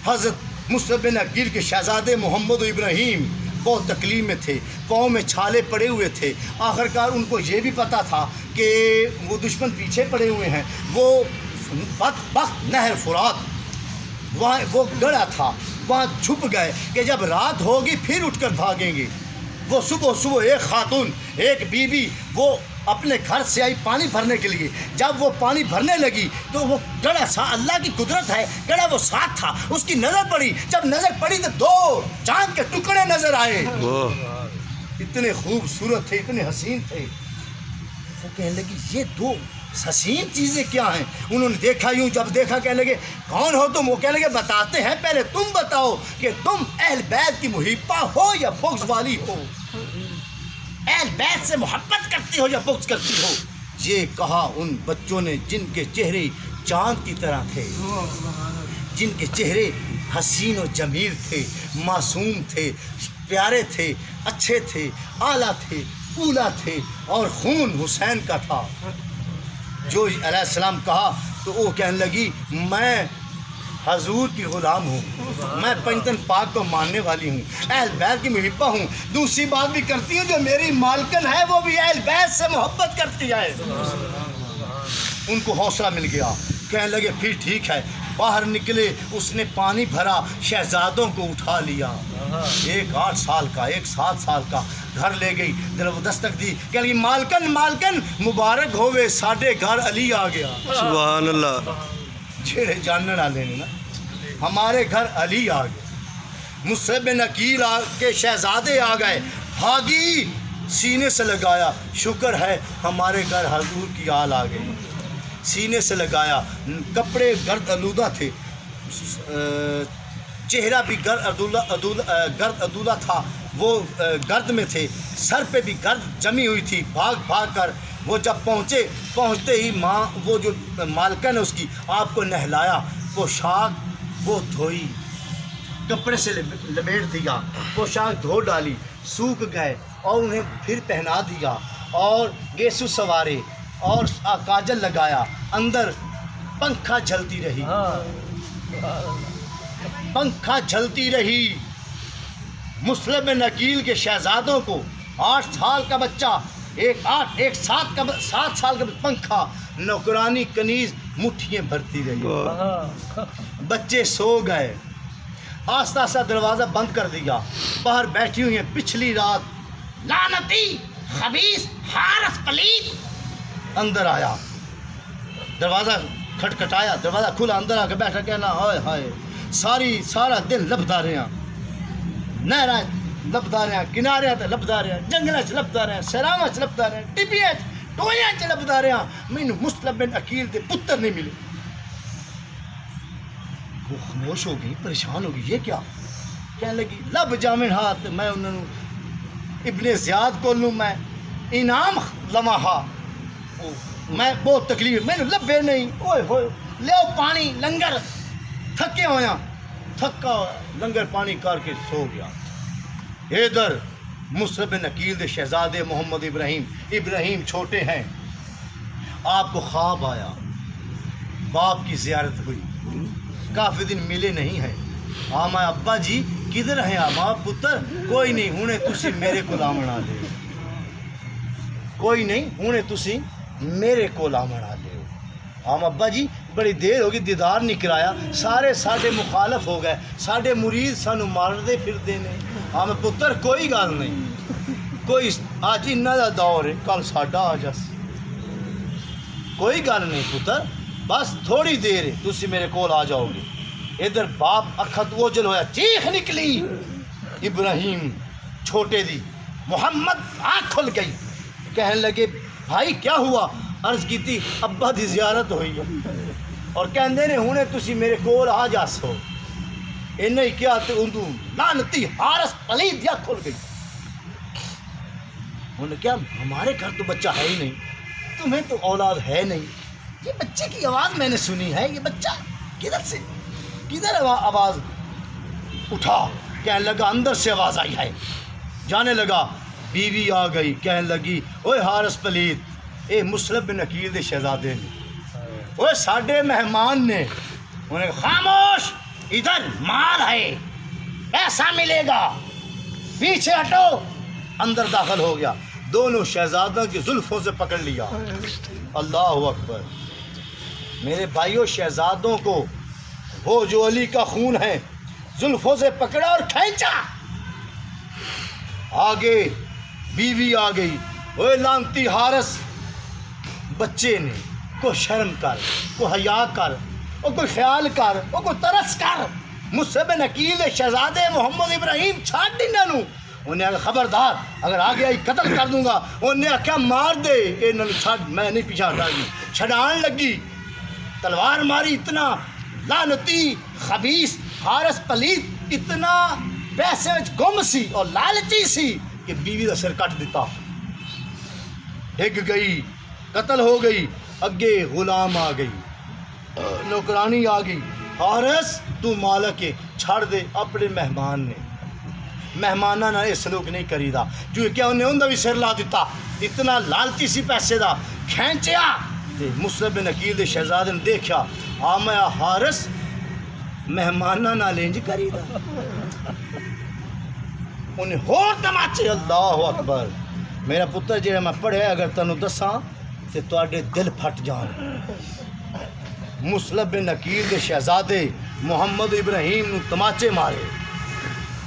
حضرت مصعب بن عقیل کے شہزادے محمد ابراہیم بہت تکلیف میں تھے، پاؤں میں چھالے پڑے ہوئے تھے. آخرکار ان کو یہ بھی پتہ تھا کہ وہ دشمن پیچھے پڑے ہوئے ہیں. وہ بدبخت نہر فرات وہاں وہ گڑا تھا، وہاں چھپ گئے کہ جب رات ہوگی پھر اٹھ کر بھاگیں گے. وہ صبح ایک خاتون، ایک بیوی وہ اپنے گھر سے آئی پانی بھرنے کے لیے. جب وہ پانی بھرنے لگی تو وہ گڑھا اللہ کی قدرت ہے، گڑھا وہ ساتھ تھا. اس کی نظر پڑی، جب نظر پڑی تو 2 چاند کے ٹکڑے نظر آئے. اتنے خوبصورت تھے، اتنے حسین تھے. وہ کہنے لگی یہ 2 حسین چیزیں کیا ہیں؟ انہوں نے دیکھا یوں، جب دیکھا کہنے لگے کون ہو تم؟ وہ کہنے لگے بتاتے ہیں، پہلے تم بتاؤ کہ تم اہل بیت کی محبہ ہو یا بغض والی ہو، اہل بیت سے محبت کرتی ہو یا بغض کرتی ہو. یہ کہا ان بچوں نے جن کے چہرے چاند کی طرح تھے، جن کے چہرے حسین و جمیل تھے، معصوم تھے، پیارے تھے، اچھے تھے، اعلیٰ تھے، اولیٰ تھے، اور خون حسین کا تھا. جو علیہ السلام کہا تو وہ کہنے لگی میں حضور کی غلام ہوں، میں پنجتن پاک کو ماننے والی ہوں، اہل بیت کی محبہ ہوں. دوسری بات بھی کرتی ہوں، جو میری مالکن ہے وہ بھی اہل بیت سے محبت کرتی ہے. ان کو حوصلہ مل گیا، کہنے لگے پھر ٹھیک ہے. باہر نکلے، اس نے پانی بھرا، شہزادوں کو اٹھا لیا. ایک 8 سال کا، ایک 7 سال کا، گھر لے گئی، دستک دی، کہنے لگی مالکن مالکن مبارک ہوئے، ساڈے گھر علی آ گیا. سبحان اللہ. جھیڑے جاننے والے نے نا، ہمارے گھر علی آ گئے. مصعب بن عقیل کے شہزادے آ گئے، بھاگی، سینے سے لگایا، شکر ہے ہمارے گھر حضور کی آل آ گئی. سینے سے لگایا، کپڑے گرد آلودہ تھے، چہرہ بھی گرد آلودہ تھا، وہ گرد میں تھے، سر پہ بھی گرد جمی ہوئی تھی. بھاگ بھاگ کر وہ جب پہنچتے ہی ماں وہ جو مالکن ہے اس کی آپ کو نہلایا، پوشاک وہ دھوئی، کپڑے سے لپیٹ دیا، پوشاک دھو ڈالی، سوکھ گئے اور انہیں پھر پہنا دیا، اور گیسو سوارے اور کاجل لگایا. اندر پنکھا جھلتی رہی، پنکھا جھلتی رہی. مصعب بن عقیل کے شہزادوں کو 8 سال کا بچہ، ایک 7 سال کا پنکھا، نوکرانی کنیز مٹھیاں بھرتی رہی. بچے سو گئے. آہستہ آہستہ دروازہ بند کر دیا. باہر بیٹھی ہوئی ہیں پچھلی رات لعنتی خبیث حارث پلید. اندر آیا، دروازہ کھٹکھٹایا، دروازہ کھلا، اندر آ کے بیٹھا، کہنا ہائے ہائے سارا دن لبدا رہے ہیں، نہراں لبدا رہے ہیں، کنارے تے لبدا رہے ہیں، جنگلاں چ لبدا رہے ہیں، سیراواں چ لبدا رہے ہیں، ٹپیاں ٹویاں چ لبدا رہے ہیں، مینوں مصعب بن عقیل دے پتر نہیں ملے. وہ خاموش ہو گئی، پریشان ہو گئی، یہ کیا؟ کہنے لگی لب جامن ہاتھ میں انہوں ابن زیاد کو لوں، میں انعام لواں ہا، میں بہت تکلیف، میں لبے نہیں. اوئے ہوئے لیو پانی لنگر، تھکے ہویا، تھکا لنگر پانی کر کے سو گیا. ادھر مصعب بن عقیل دے شہزادے محمد ابراہیم چھوٹے ہیں. آپ کو خواب آیا، باپ کی زیارت ہوئی، کافی دن ملے نہیں ہیں. آما ابا جی کدھر ہیں؟ آما پتر کوئی نہیں، ہونے تسی میرے کو آمنا لے، کوئی نہیں، ہونے تسی میرے کو آمنا لے. آما ابا جی بڑی دیر ہوگی، دیدار نہیں کرایا، سارے ساڈے مخالف ہو گئے، ساڈے مرید سانو مارتے پھرتے نے. آما پتر کوئی گل نہیں، کوئی اج انہاں دا دور ہے، کل ساڈا آ جاس، کوئی گل نہیں پتر، بس تھوڑی دیر ہے، تسی میرے کول آ جاؤ گے. ادھر باپ اکھت اوجل ہویا، چیخ نکلی ابراہیم چھوٹے دی. محمد آنکھ کھل گئی، کہنے لگے بھائی کیا ہوا؟ عرض کی تھی ابا دی زیارت ہوئی ہے، اور کہندے نے ہونے تسی میرے کول آ جاسو. انہیں ہی کیا تو اندو لعنتی حارث پلید یا کھل گئی. انہوں نے کیا ہمارے گھر تو بچہ ہے ہی نہیں، تمہیں تو اولاد ہے نہیں، یہ بچے کی آواز میں نے سنی ہے، یہ بچہ کدھر آواز اٹھا؟ کہنے لگا اندر سے آواز آئی ہے. جانے لگا، بیوی آ گئی، کہنے لگی اوے حارث پلید، اے مصعب بن عقیل دے شہزادے نے، اوے ساڈے مہمان نے. انہیں خاموش، ادھر مال ہے، پیسہ ملے گا. پیچھے ہٹو، اندر داخل ہو گیا، دونوں شہزادوں کی زلفوں سے پکڑ لیا۔ اللہ اکبر۔ میرے بھائیوں، شہزادوں کو وہ جو علی کا خون ہے زلفوں سے پکڑا اور کھینچا۔ آگے بیوی آ گئی، اوے لانتی حارس، بچے نے کو شرم کر، کو حیا کر، اور کوئی خیال کر، اور کوئی ترس کر، مجھ سے بے نکیل شہزادے محمد ابراہیم چھاڑ دینا نو۔ انہیں آگے خبردار اگر آگے آئی قتل کر دوں گا، انہیں آکھیا مار دے، اے نو چھاڑ، میں نہیں پیچھے ہٹا گی۔ چھڑان لگی، تلوار ماری، اتنا لعنتی خبیث حارس پلیت، اتنا پیسے وچ گم سی اور لالچی سی کہ بیوی دا سر کٹ دیتا، ڈگ گئی، قتل ہو گئی۔ اگے غلام آ گئی، نوکرانی آ گئی، حارس تو مالک ہے، چھڑ دے۔ اپنے مہمان نے مہمانہ نہ یہ سلوک نہیں کری دا، جو کیا انہیں ان دا بھی سر لا دیتا، اتنا لالچی سی پیسے دا کھینچیا۔ تے مصعب بن عقیل دے شہزادے نے دیکھا، آمیا حارس مہمانہ نہ لینج کری دا، انہیں ہور تماچے۔ اللہ اکبر۔ میرا پتر جہاں میں پڑھیا اگر تنوں دساں تے تواڈے دل پھٹ جان۔ مصعب بن عقیل دے شہزادے محمد ابراہیم نو تماچے مارے،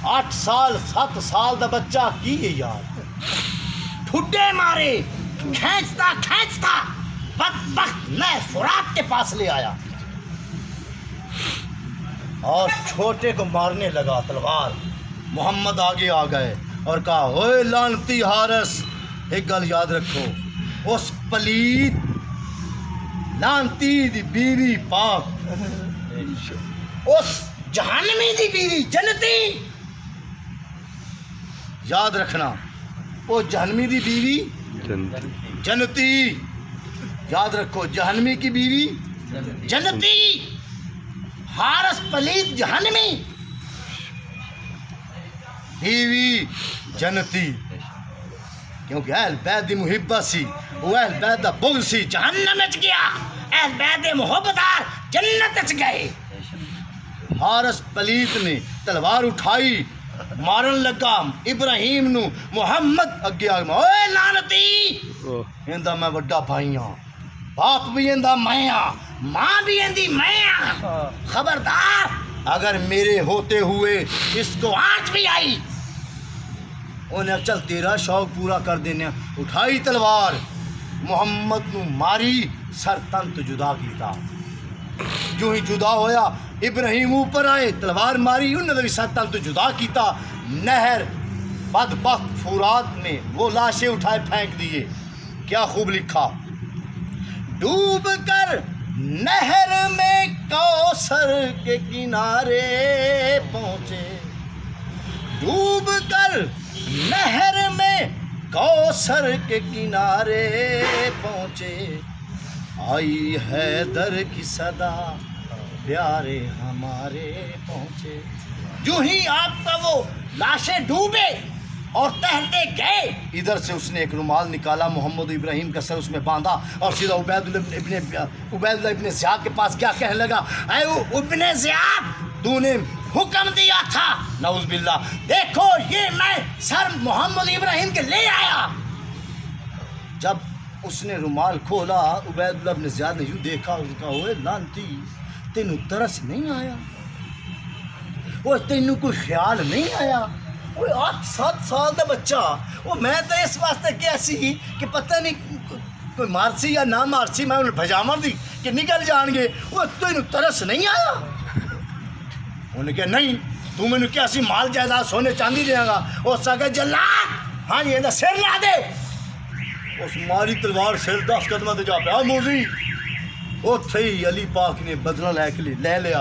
8 سال 7 سال دا بچہ کی ہے یار، ٹھڈے مارے، کھینچتا کھینچتا بدبخت نہر فرات کے پاس لے آیا اور چھوٹے کو مارنے لگا تلوار۔ محمد آگے آ گئے اور کہا، اوے لعنتی حارس، ایک گل یاد رکھو، اس پلیت لعنتی دی بیوی پاک، اس جہنمی دی بیوی جنتی، یاد رکھنا، وہ جہنمی دی بیوی جنتی، یاد رکھو، جہنمی کی بیوی جنتی، حارس پلیت جہنمی، بیوی جنتی، کیونکہ اہل بیت دی محبت سی، وہ اہل بیت دا بغض سی، جہنم اچ گیا، اہل بیت دے محبتار جنت اچ گئے۔ حارس پلیت نے تلوار اٹھائی، مارن لگا ابراہیم نو۔ محمد اگے آ گیا، اوے لعنتی، ایندا میں وڈا بھائی ہاں، باپ بھی ایندا میں ہاں، ماں بھی ایندی میں ہاں، خبردار اگر میرے ہوتے ہوئے اس کو آنچ بھی آئی، انہیں چل تیرا شوق پورا کر دینے۔ اٹھائی تلوار، محمد نو ماری، سر تن تو جدا کیتا۔ جو ہی جدا ہویا، ابراہیم اوپر آئے، تلوار ماری، انہوں نے بھی سر تن تو جدا کیتا۔ نہر بدبخت فرات میں وہ لاشیں اٹھائے پھینک دیے۔ کیا خوب لکھا، ڈوب کر نہر میں کوثر کے کنارے پہنچے، ڈوب کر نہر میں کوثر کے کنارے پہنچے، آئی حیدر کی صدا پیارے ہمارے پہنچے۔ جو ہی آپ کا وہ لاشیں ڈوبے اور تیرتے گئے، ادھر سے اس نے ایک رومال نکالا، محمد ابراہیم کا سر اس میں باندھا اور سیدھا عبید اللہ ابن زیاد کے پاس کیا کہنے لگا، اے ابن زیاد، تو نے حکم دیا تھا، نعوذ باللہ، دیکھو یہ میں سر محمد ابراہیم کے لے آیا۔ جب اس نے رومال کھولا، عبید اللہ ابن زیاد نے یوں دیکھا، اس نے کہا، اوے لعنتی، تینوں ترس نہیں آیا؟ وہ تینوں کوئی خیال نہیں آیا؟ وہ 8-7 سال کا بچہ، وہ میں تو اس واسطے کیا سی کہ پتہ نہیں کوئی مارسی یا نہ مارسی، میں انہیں بھجا مار دی کہ نکل جان گے، وہ تینوں ترس نہیں آیا؟ انہوں نے کہا نہیں، تو میں نے کیا سی مال جائیداد سونے چاندی دیا گا؟ وہ سکا جلاد، ہاں یہ سر لا دے۔ اس ماری تلوار سر 10 قدمہ تے جا پہ، آ موزی، وہ تھی علی پاک نے بدلہ لے لیا،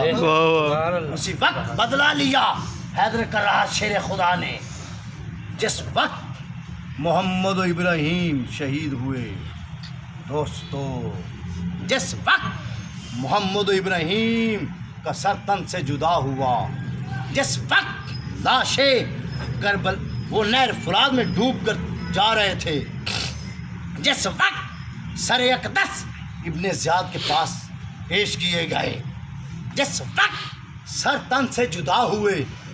اسی وقت بدلہ لیا حیدر کرار شیر خدا نے۔ جس وقت محمد و ابراہیم شہید ہوئے دوستو، جس وقت محمد و ابراہیم کا سر تن سے جدا ہوا، جس وقت لاشیں کربل وہ نہر فرات میں ڈوب کر جا رہے تھے، جس وقت سر اقدس ابن زیاد کے پاس پیش کیے گئے، جس وقت سر تن سے جدا ہوئے،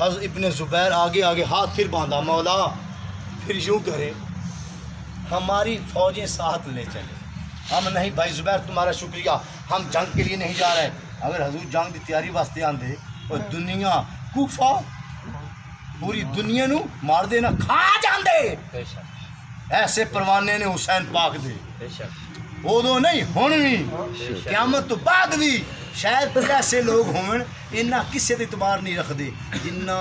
حضرت ابن زبیر آگے آگے ہاتھ پھر باندھا، مولا پھر یوں کرے ہماری فوجیں ساتھ لے چلے. ہم نہیں بھائی زبیر تمہارا شکریہ، ہم جنگ کے لیے نہیں جا رہے. اگر حضور جنگ کی تیاری واسطے آندے اور دنیا کوفہ پوری دنیا نو مار دینا کھا جاندے. ایسے پروانے نے حسین پاک دے ادو نہیں ہن بھی قیامت تو بعد بھی شاید ایسے لوگ ہون انہاں کسے تے اعتبار نہیں رکھدے جنہ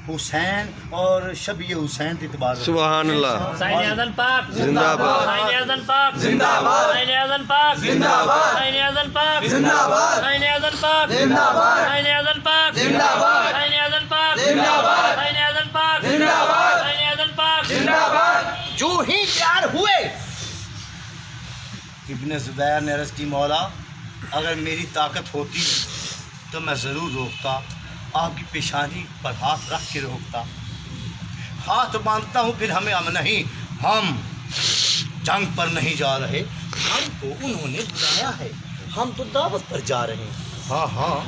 حسین اور شبیہ حسین تے اعتبار رکھدے. سبحان اللہ. حسین اعظم پاک زندہ باد. حسین اعظم پاک زندہ باد. حسین اعظم پاک زندہ باد. حسین اعظم پاک زندہ باد. حسین اعظم پاک زندہ باد. حسین اعظم پاک زندہ باد. حسین اعظم پاک زندہ باد. حسین اعظم پاک زندہ باد. حسین اعظم پاک زندہ باد. جو ہی تیار ہوئے ابن زبیر نے عرض کی مولا اگر میری طاقت ہوتی تو میں ضرور روکتا، آپ کی پیشانی پر ہاتھ رکھ کے روکتا. ہاتھ باندھتا ہوں پھر ہمیں ہم نہیں، ہم جنگ پر نہیں جا رہے، ہم کو انہوں نے بلایا ہے، ہم تو دعوت پر جا رہے ہیں. ہاں ہاں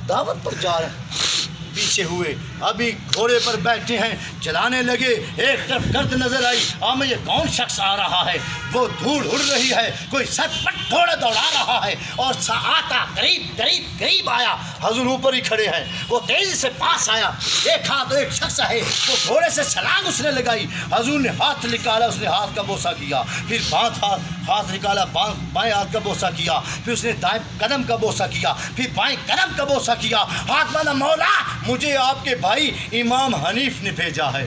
دعوت پر جا رہے ہیں. پیچھے ہوئے ابھی گھوڑے پر بیٹھے ہیں، چلانے لگے. ایک طرف گرد نظر آئی، میں یہ کون شخص آ رہا ہے؟ وہ دھوڑ اڑ رہی ہے، کوئی سٹ پٹ گھوڑا دوڑا رہا ہے اور آتا قریب آیا. حضور اوپر ہی کھڑے ہیں، وہ تیزی سے پاس آیا، دیکھا تو ایک شخص ہے، وہ گھوڑے سے چھلانگ اس نے لگائی. حضور نے ہاتھ نکالا، اس نے ہاتھ کا بوسہ کیا، پھر ہاتھ نکالا، بائیں ہاتھ کا بوسہ کیا، پھر اس نے دائیں قدم کا بوسہ کیا، پھر بائیں قدم کا بوسہ کیا. ہاتھ باندھا، مولا مجھے آپ کے بھائی امام حنیف نے بھیجا ہے.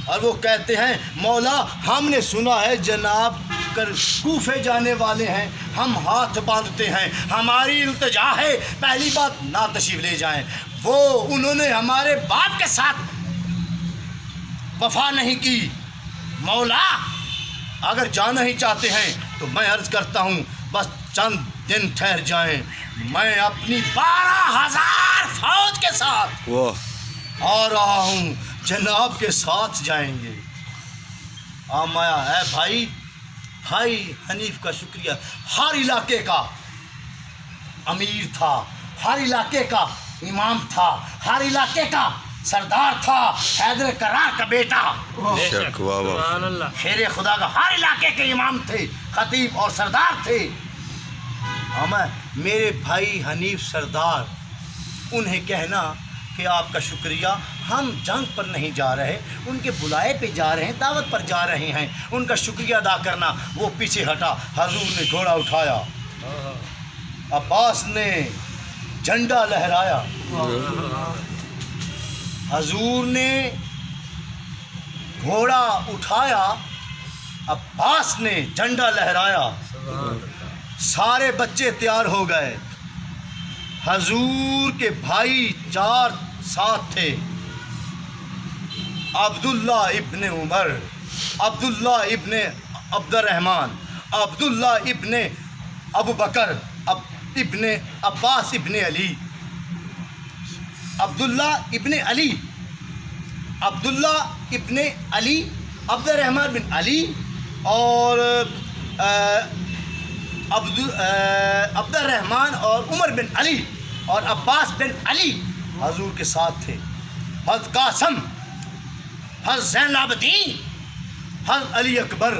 اور وہ کہتے ہیں مولا ہم نے سنا ہے جناب کوفے جانے والے ہیں، ہم ہاتھ باندھتے ہیں، ہماری التجا ہے پہلی بات نہ تشریف لے جائیں. وہ انہوں نے ہمارے باپ کے ساتھ وفا نہیں کی. مولا اگر جانا ہی چاہتے ہیں تو میں عرض کرتا ہوں بس چند دن ٹھہر جائیں، میں اپنی 12,000 فوج کے ساتھ آ رہا ہوں، جناب کے ساتھ جائیں گے. آمایا ہے بھائی حنیف کا شکریہ. ہر علاقے کا امیر تھا، ہر علاقے کا امام تھا، ہر علاقے کا سردار تھا. حیدر کرار کا بیٹا شک. واہ واہ. سبحان اللہ. شیر خدا کا ہر علاقے کے امام تھے، خطیب اور سردار تھے. میرے بھائی حنیف سردار انہیں کہنا کہ آپ کا شکریہ، ہم جنگ پر نہیں جا رہے، ان کے بلائے پہ جا رہے ہیں، دعوت پر جا رہے ہیں، ان کا شکریہ ادا کرنا. وہ پیچھے ہٹا، حضور نے گھوڑا اٹھایا، عباس نے جھنڈا لہرایا. حضور نے گھوڑا اٹھایا، عباس نے جھنڈا لہرایا. سارے بچے تیار ہو گئے. حضور کے بھائی 4 ساتھ تھے، عبداللہ ابن عمر، عبداللہ ابن عبد الرحمن، عبداللہ ابن ابو بکر، ابن عباس ابن علی، عبداللہ ابن علی، عبداللہ ابن علی، عبد الرحمن بن علی اور عبد الرحمن اور عمر بن علی اور عباس بن علی حضور کے ساتھ تھے. حضرت قاسم، حضرت زین العابدین، حضرت علی اکبر،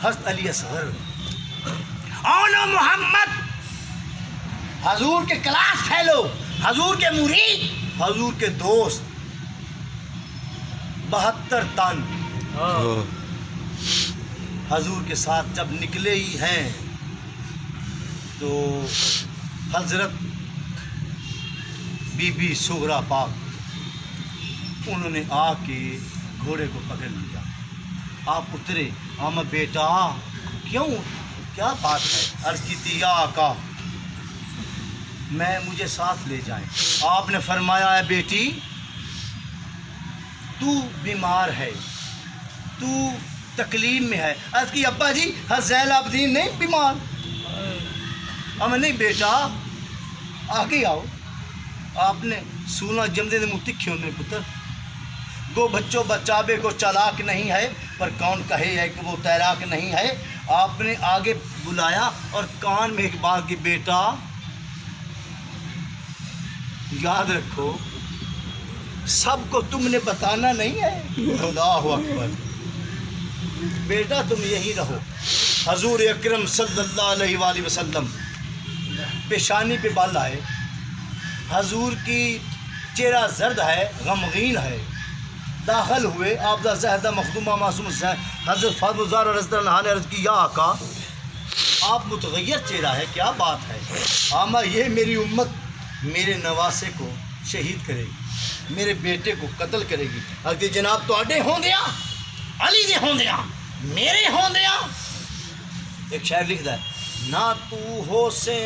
حضرت علی اصغر، اولو محمد، حضور کے کلاس فیلو، حضور کے مرید، حضور کے دوست، 72 تن حضور کے ساتھ جب نکلے ہی ہیں تو حضرت بی بی سغرا پاک انہوں نے آ کے گھوڑے کو پکڑ لیا. آپ اترے، بیٹا کیوں، کیا بات ہے؟ عرض کی تھی یا آقا مجھے ساتھ لے جائیں. آپ نے فرمایا ہے بیٹی تو بیمار ہے، تو تکلیف میں ہے. عرض کی ابا جی حضرت زین العابدین نہیں بیمار؟ نہیں بیٹا آگے آؤ. آپ نے سونا جمدے نے منہ تکھے ہونے پتر گو بچوں بچابے کو چالاک نہیں ہے پر کون کہے ہے کہ وہ تیراک نہیں ہے. آپ نے آگے بلایا اور کان میں ایک بات کی، بیٹا یاد رکھو سب کو تم نے بتانا نہیں ہے؟ اللہ اکبر، بیٹا تم یہی رہو۔ حضور اکرم صلی اللہ علیہ وآلہ وسلم پیشانی پہ بال آئے، حضور کی چہرہ زرد ہے، غمگین ہے، داخل ہوئے، آپ دا زہدہ مخدومہ معصوم حضرت فاطمہ الزہرا رضی اللہ عنہا نے عرض کی، یا آقا آپ متغیر چہرہ ہے، کیا بات ہے؟ آما یہ میری امت میرے نواسے کو شہید کرے گی، میرے بیٹے کو قتل کرے گی۔ اگر جناب تواڈے ہوندیاں، علی دے ہوندیاں، میرے ہوندیاں، ایک شاعر لکھتا ہے، نہ تو ہو سے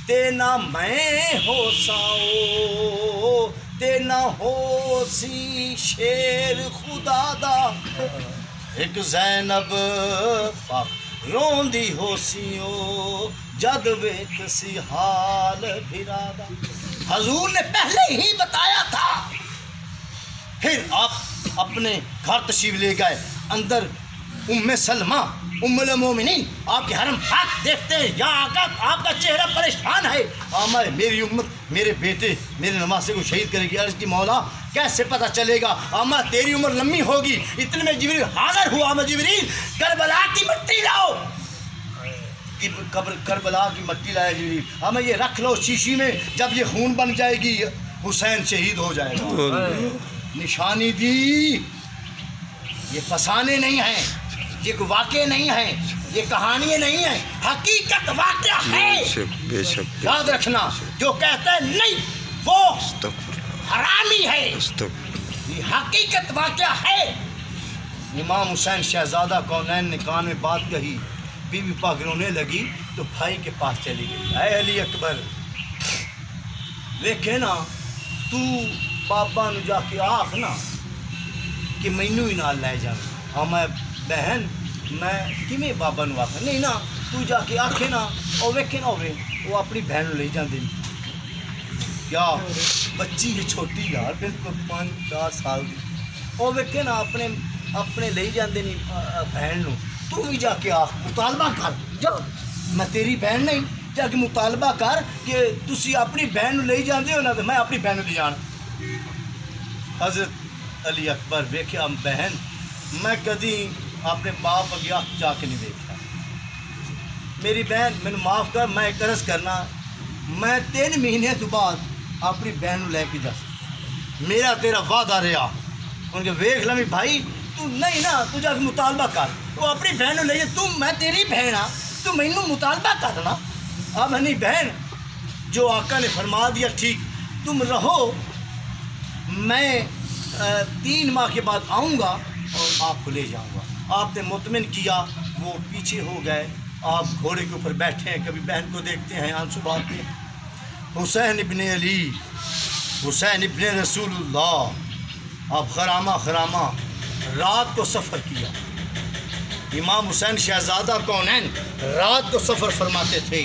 تے نہ میں ہو ساؤ، تے نہ ہو سی شیر خدا دا، ایک زینب روندی ہو سیو جد ویک سی حال بھرادا۔ حضور نے پہلے ہی بتایا تھا۔ پھر آپ اپنے گھر تشریف لے گئے، اندر ام سلمہ ام المومنین آپ کے حرم پاک دیکھتے ہیں، یا آقا آپ کا چہرہ پریشان ہے، آما میری امت میرے بیٹے میرے نواسے کو شہید کرے گی۔ عرض کی مولا کیسے پتہ چلے گا؟ آما تیری عمر لمبی ہوگی۔ اتنے میں جبریل حاضر ہوا، آما جبریل کربلا کی مٹی لاؤ، کربلا کی مٹی لایا جبریل، آما یہ رکھ لو شیشی میں، جب یہ خون بن جائے گی حسین شہید ہو جائے گا۔ نشانی دی، یہ فسانے نہیں ہیں، یہ کوئی واقع نہیں ہے، یہ کہانی نہیں ہے، حقیقت واقعہ ہے۔ بے شک یاد رکھنا، جو کہتا ہے نہیں وہ حرامی ہے، یہ حقیقت واقعہ ہے۔ امام حسین شہزادہ کونین نے کان میں بات کہی، بی بی پاک رونے لگی تو بھائی کے پاس چلی گئی، اے علی اکبر ویکھے نا تو بابا نو جا کے آکھ نا کہ مینو ہی نال لے جانا۔ ہاں میں بہن میں کیویں بابا نو آکھاں؟ نہیں نا تو جا کے آکھے نا، او ویکھے نا ہوے وہ اپنی بہن نو لے جاندے نے، کیا بچی ہے چھوٹی یار، بالکل 5-4 سال دی، او ویکھے نا اپنے لے جاندے نے بہن نو، تو بھی جا کے آکھ مطالبہ کر، جا میں تیری بہن نہیں، جا کے مطالبہ کر کہ تسی اپنی بہن نو لے جاندے ہو نا تو میں اپنی بہن نو لے جانا۔ حضرت علی اکبر ویکھیا بہن میں کدی اپنے باپ اگیا جا کے نہیں دیکھا، میری بہن مینوں معاف کر، میں ایک عرض کرنا، میں 3 مہینے تو بعد اپنی بہن نو لے کے جا، میرا تیرا وعدہ رہا۔ ان کے ویکھ لمی بھائی تو نہیں نا، تو جا کے مطالبہ کر، وہ اپنی بہن نو لے جا، تم میں تیری بہن ہاں، تو مینوں مطالبہ کرنا۔ اب نہیں بہن، جو آقا نے فرما دیا ٹھیک، تم رہو، میں 3 ماہ کے بعد آؤں گا اور آپ کو لے جاؤں گا۔ آپ نے مطمئن کیا، وہ پیچھے ہو گئے، آپ گھوڑے کے اوپر بیٹھے ہیں، کبھی بہن کو دیکھتے ہیں، آنسو بہاتے ہیں۔ حسین ابن علی، حسین ابن رسول اللہ، آپ خرامہ رات کو سفر کیا۔ امام حسین شہزادہ کونین رات کو سفر فرماتے تھے،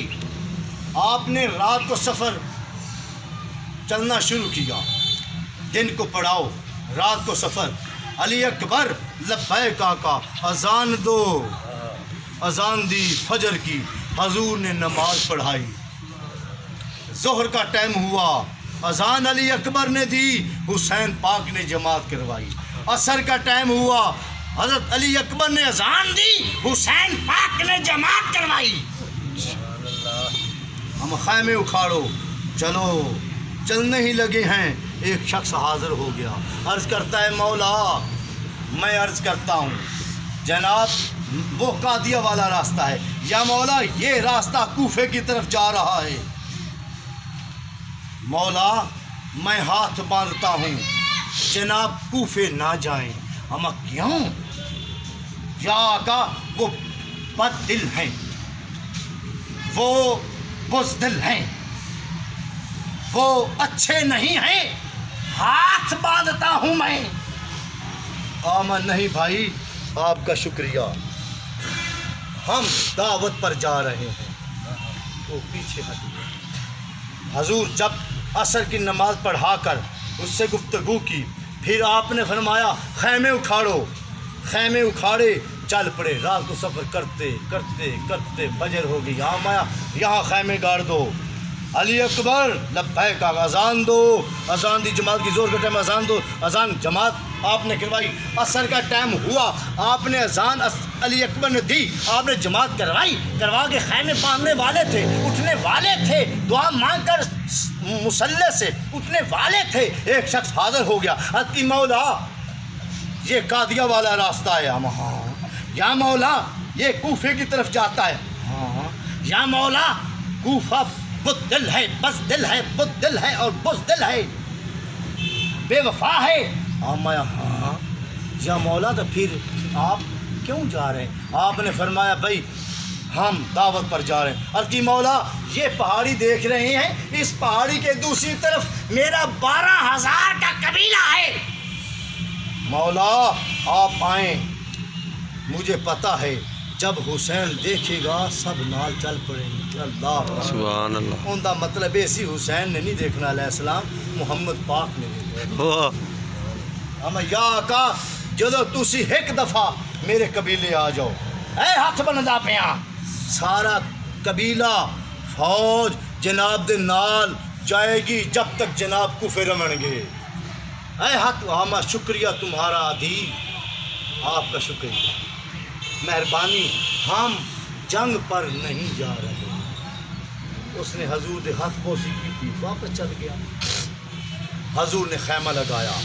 آپ نے رات کو سفر چلنا شروع کیا، دن کو پڑھاؤ، رات کو سفر۔ علی اکبر لبیک آقا، اذان دو، اذان دی فجر کی، حضور نے نماز پڑھائی، ظہر کا ٹائم ہوا، اذان علی اکبر نے دی، حسین پاک نے جماعت کروائی، عصر کا ٹائم ہوا، حضرت علی اکبر نے اذان دی، حسین پاک نے جماعت کروائی۔ ہم خیمے اکھاڑو، چلو، چلنے ہی لگے ہیں، ایک شخص حاضر ہو گیا، عرض کرتا ہے مولا میں عرض کرتا ہوں جناب وہ قادیہ والا راستہ ہے، یا مولا یہ راستہ کوفے کی طرف جا رہا ہے، مولا میں ہاتھ باندھتا ہوں جناب کوفے نہ جائیں۔ ہم کیوں؟ یا آقا وہ بد دل ہیں، وہ بزدل ہیں، وہ اچھے نہیں ہیں، ہاتھ باندھتا ہوں میں۔ آمن نہیں بھائی، آپ کا شکریہ، ہم دعوت پر جا رہے ہیں۔ وہ پیچھے ہٹ گئے۔ حضور جب عصر کی نماز پڑھا کر اس سے گفتگو کی، پھر آپ نے فرمایا خیمے اکھاڑو، خیمے اکھاڑے، چل پڑے، رات کو سفر کرتے کرتے کرتے فجر ہو گئی، یہاں خیمے گاڑ دو۔ علی اکبر لبیک اذان دو، اذان دی جماعت کی زور کا ٹائم اذان دو، اذان جماعت آپ نے کروائی، عصر کا ٹائم ہوا آپ نے اذان علی اکبر نے دی، آپ نے جماعت کروائی، کروا کے خیمے باندھنے والے تھے، اٹھنے والے تھے، دعا مانگ کر مصلی سے اٹھنے والے تھے، ایک شخص حاضر ہو گیا، حضرت کی مولا یہ قادیہ والا راستہ ہے، ہاں یا مولا یہ کوفے کی طرف جاتا ہے، ہاں یا مولا کوفہ بد دل ہے، بس دل ہے، بد دل ہے اور بز دل ہے، بے وفا ہے، ہاں یا مولا تو پھر آپ کیوں جا رہے ہیں؟ آپ نے فرمایا بھائی ہم دعوت پر جا رہے ہیں۔ عرض کی مولا یہ پہاڑی دیکھ رہے ہیں، اس پہاڑی کے دوسری طرف میرا 12,000 کا قبیلہ ہے، مولا آپ آئیں، مجھے پتہ ہے جب حسین دیکھے گا سب نال چل پڑیں گے، اللہ سبحان اللہ، ان کا مطلب ایسی حسین نے نہیں دیکھنا علیہ السلام، محمد پاک نے دیکھنا۔ واہ، ہم یا آقا جدو تسی ایک دفعہ میرے قبیلے آ جاؤ، اے ہاتھ بندا پیاں، سارا قبیلہ فوج جناب دے نال جائے گی جب تک جناب کوفے رمن گے، اے ہاتھ ہم شکریہ تمہارا عدی، آپ کا شکریہ، مہربانی، ہم جنگ پر نہیں جا رہے۔ اس نے حضور دے ہاتھ بوسی کی تھی، واپس چل گیا، حضور نے خیمہ لگایا،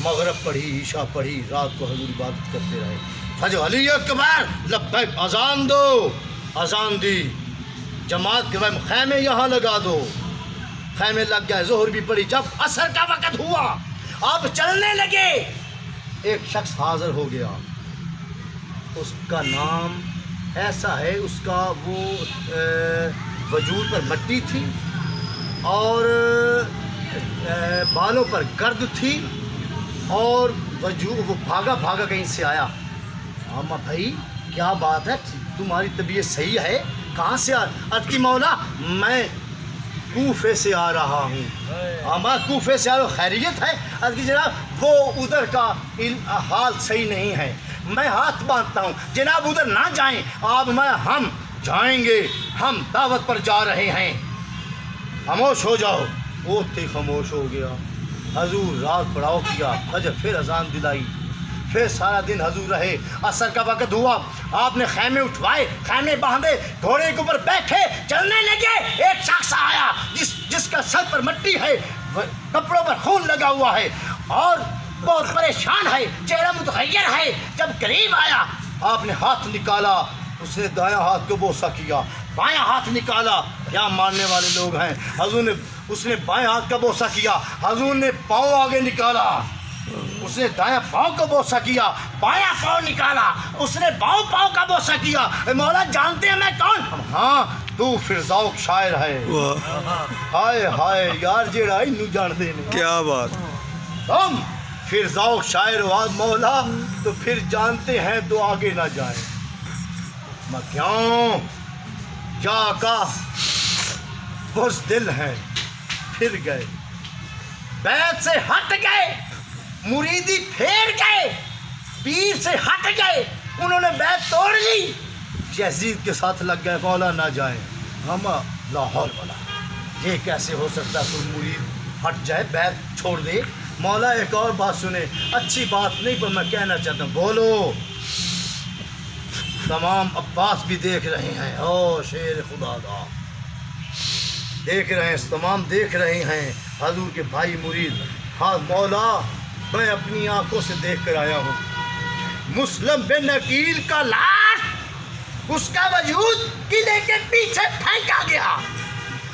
مغرب پڑھی، عشاء پڑھی، رات کو حضور عبادت کرتے رہے، فجر علی اکبر لبیک اذان دو، اذان دی، جماعت کے بعد خیمے یہاں لگا دو، خیمے لگ گئے، ظہر بھی پڑھی، جب عصر کا وقت ہوا آپ چلنے لگے، ایک شخص حاضر ہو گیا، اس کا نام ایسا ہے، اس کا وہ وجود پر مٹی تھی اور بالوں پر گرد تھی اور وہ بھاگا بھاگا کہیں سے آیا، اما بھائی کیا بات ہے، تمہاری طبیعت صحیح ہے، کہاں سے عرض کی مولا میں کوفے سے آ رہا ہوں، اما کوفے سے آ رہا ہوں، خیریت ہے؟ عرض کی جناب وہ ادھر کا حال صحیح نہیں ہے، میں ہاتھ باندھتا ہوں، جناب ادھر نہ جائیں، آپ ہم جائیں گے، ہم دعوت پر جا رہے ہیں، خاموش ہو جاؤ، وہ تھے خاموش ہو گیا، حضور رات پڑاؤ کیا، فجر پھر اذان دلائی، پھر سارا دن حضور رہے، عصر کا وقت ہوا، آپ نے خیمے اٹھوائے، خیمے باندھے، گھوڑے کے اوپر بیٹھے، چلنے لگے، ایک شخص آیا جس کا سر پر مٹی ہے، کپڑوں پر خون لگا ہوا ہے اور بہت پریشان ہے، چہرہ متغیر ہے، جب قریب آیا آپ نے ہاتھ نکالا، اس نے دایاں ہاتھ کو بوسہ کیا، بایاں ہاتھ نکالا، کیا ماننے والے لوگ ہیں، حضور نے اس نے بائیں ہاتھ کا بوسہ کیا، حضور نے پاؤں آگے نکالا، اس نے دایاں پاؤں کا بوسہ کیا، بایاں پاؤں نکالا، اس نے پاؤں کا بوسہ کیا، مولا جانتے ہیں میں کون؟ ہاں تو فرزوق شاعر ہے، ہائے ہائے یار جیڑا انہوں جانتے ہیں، کیا بات، ہم فرزوق شاعر ہوا مولا تو پھر جانتے ہیں تو آگے نہ جائیں، میں کیوں یا آقا بزدل ہیں، پھر گئے، بیت سے ہٹ گئے، مریدی پھیر گئے، پیر سے ہٹ گئے، انہوں نے بیت توڑ لی، یزید کے ساتھ لگ گئے، مولا نہ جائیں، ہم لاہور والا یہ کیسے ہو سکتا، کوئی مرید ہٹ جائے بیت چھوڑ دے، مولا ایک اور بات سنیں، اچھی بات نہیں پر میں کہنا چاہتا ہوں، بولو، تمام عباس بھی دیکھ رہے ہیں، او شیر خدا دا دیکھ رہے ہیں، تمام دیکھ رہے ہیں، حضور کے بھائی مرید، ہاں مولا میں اپنی آنکھوں سے دیکھ کر آیا ہوں، مسلم بن عقیل کا لاش، اس کا وجود قلعے کے پیچھے پھینکا گیا،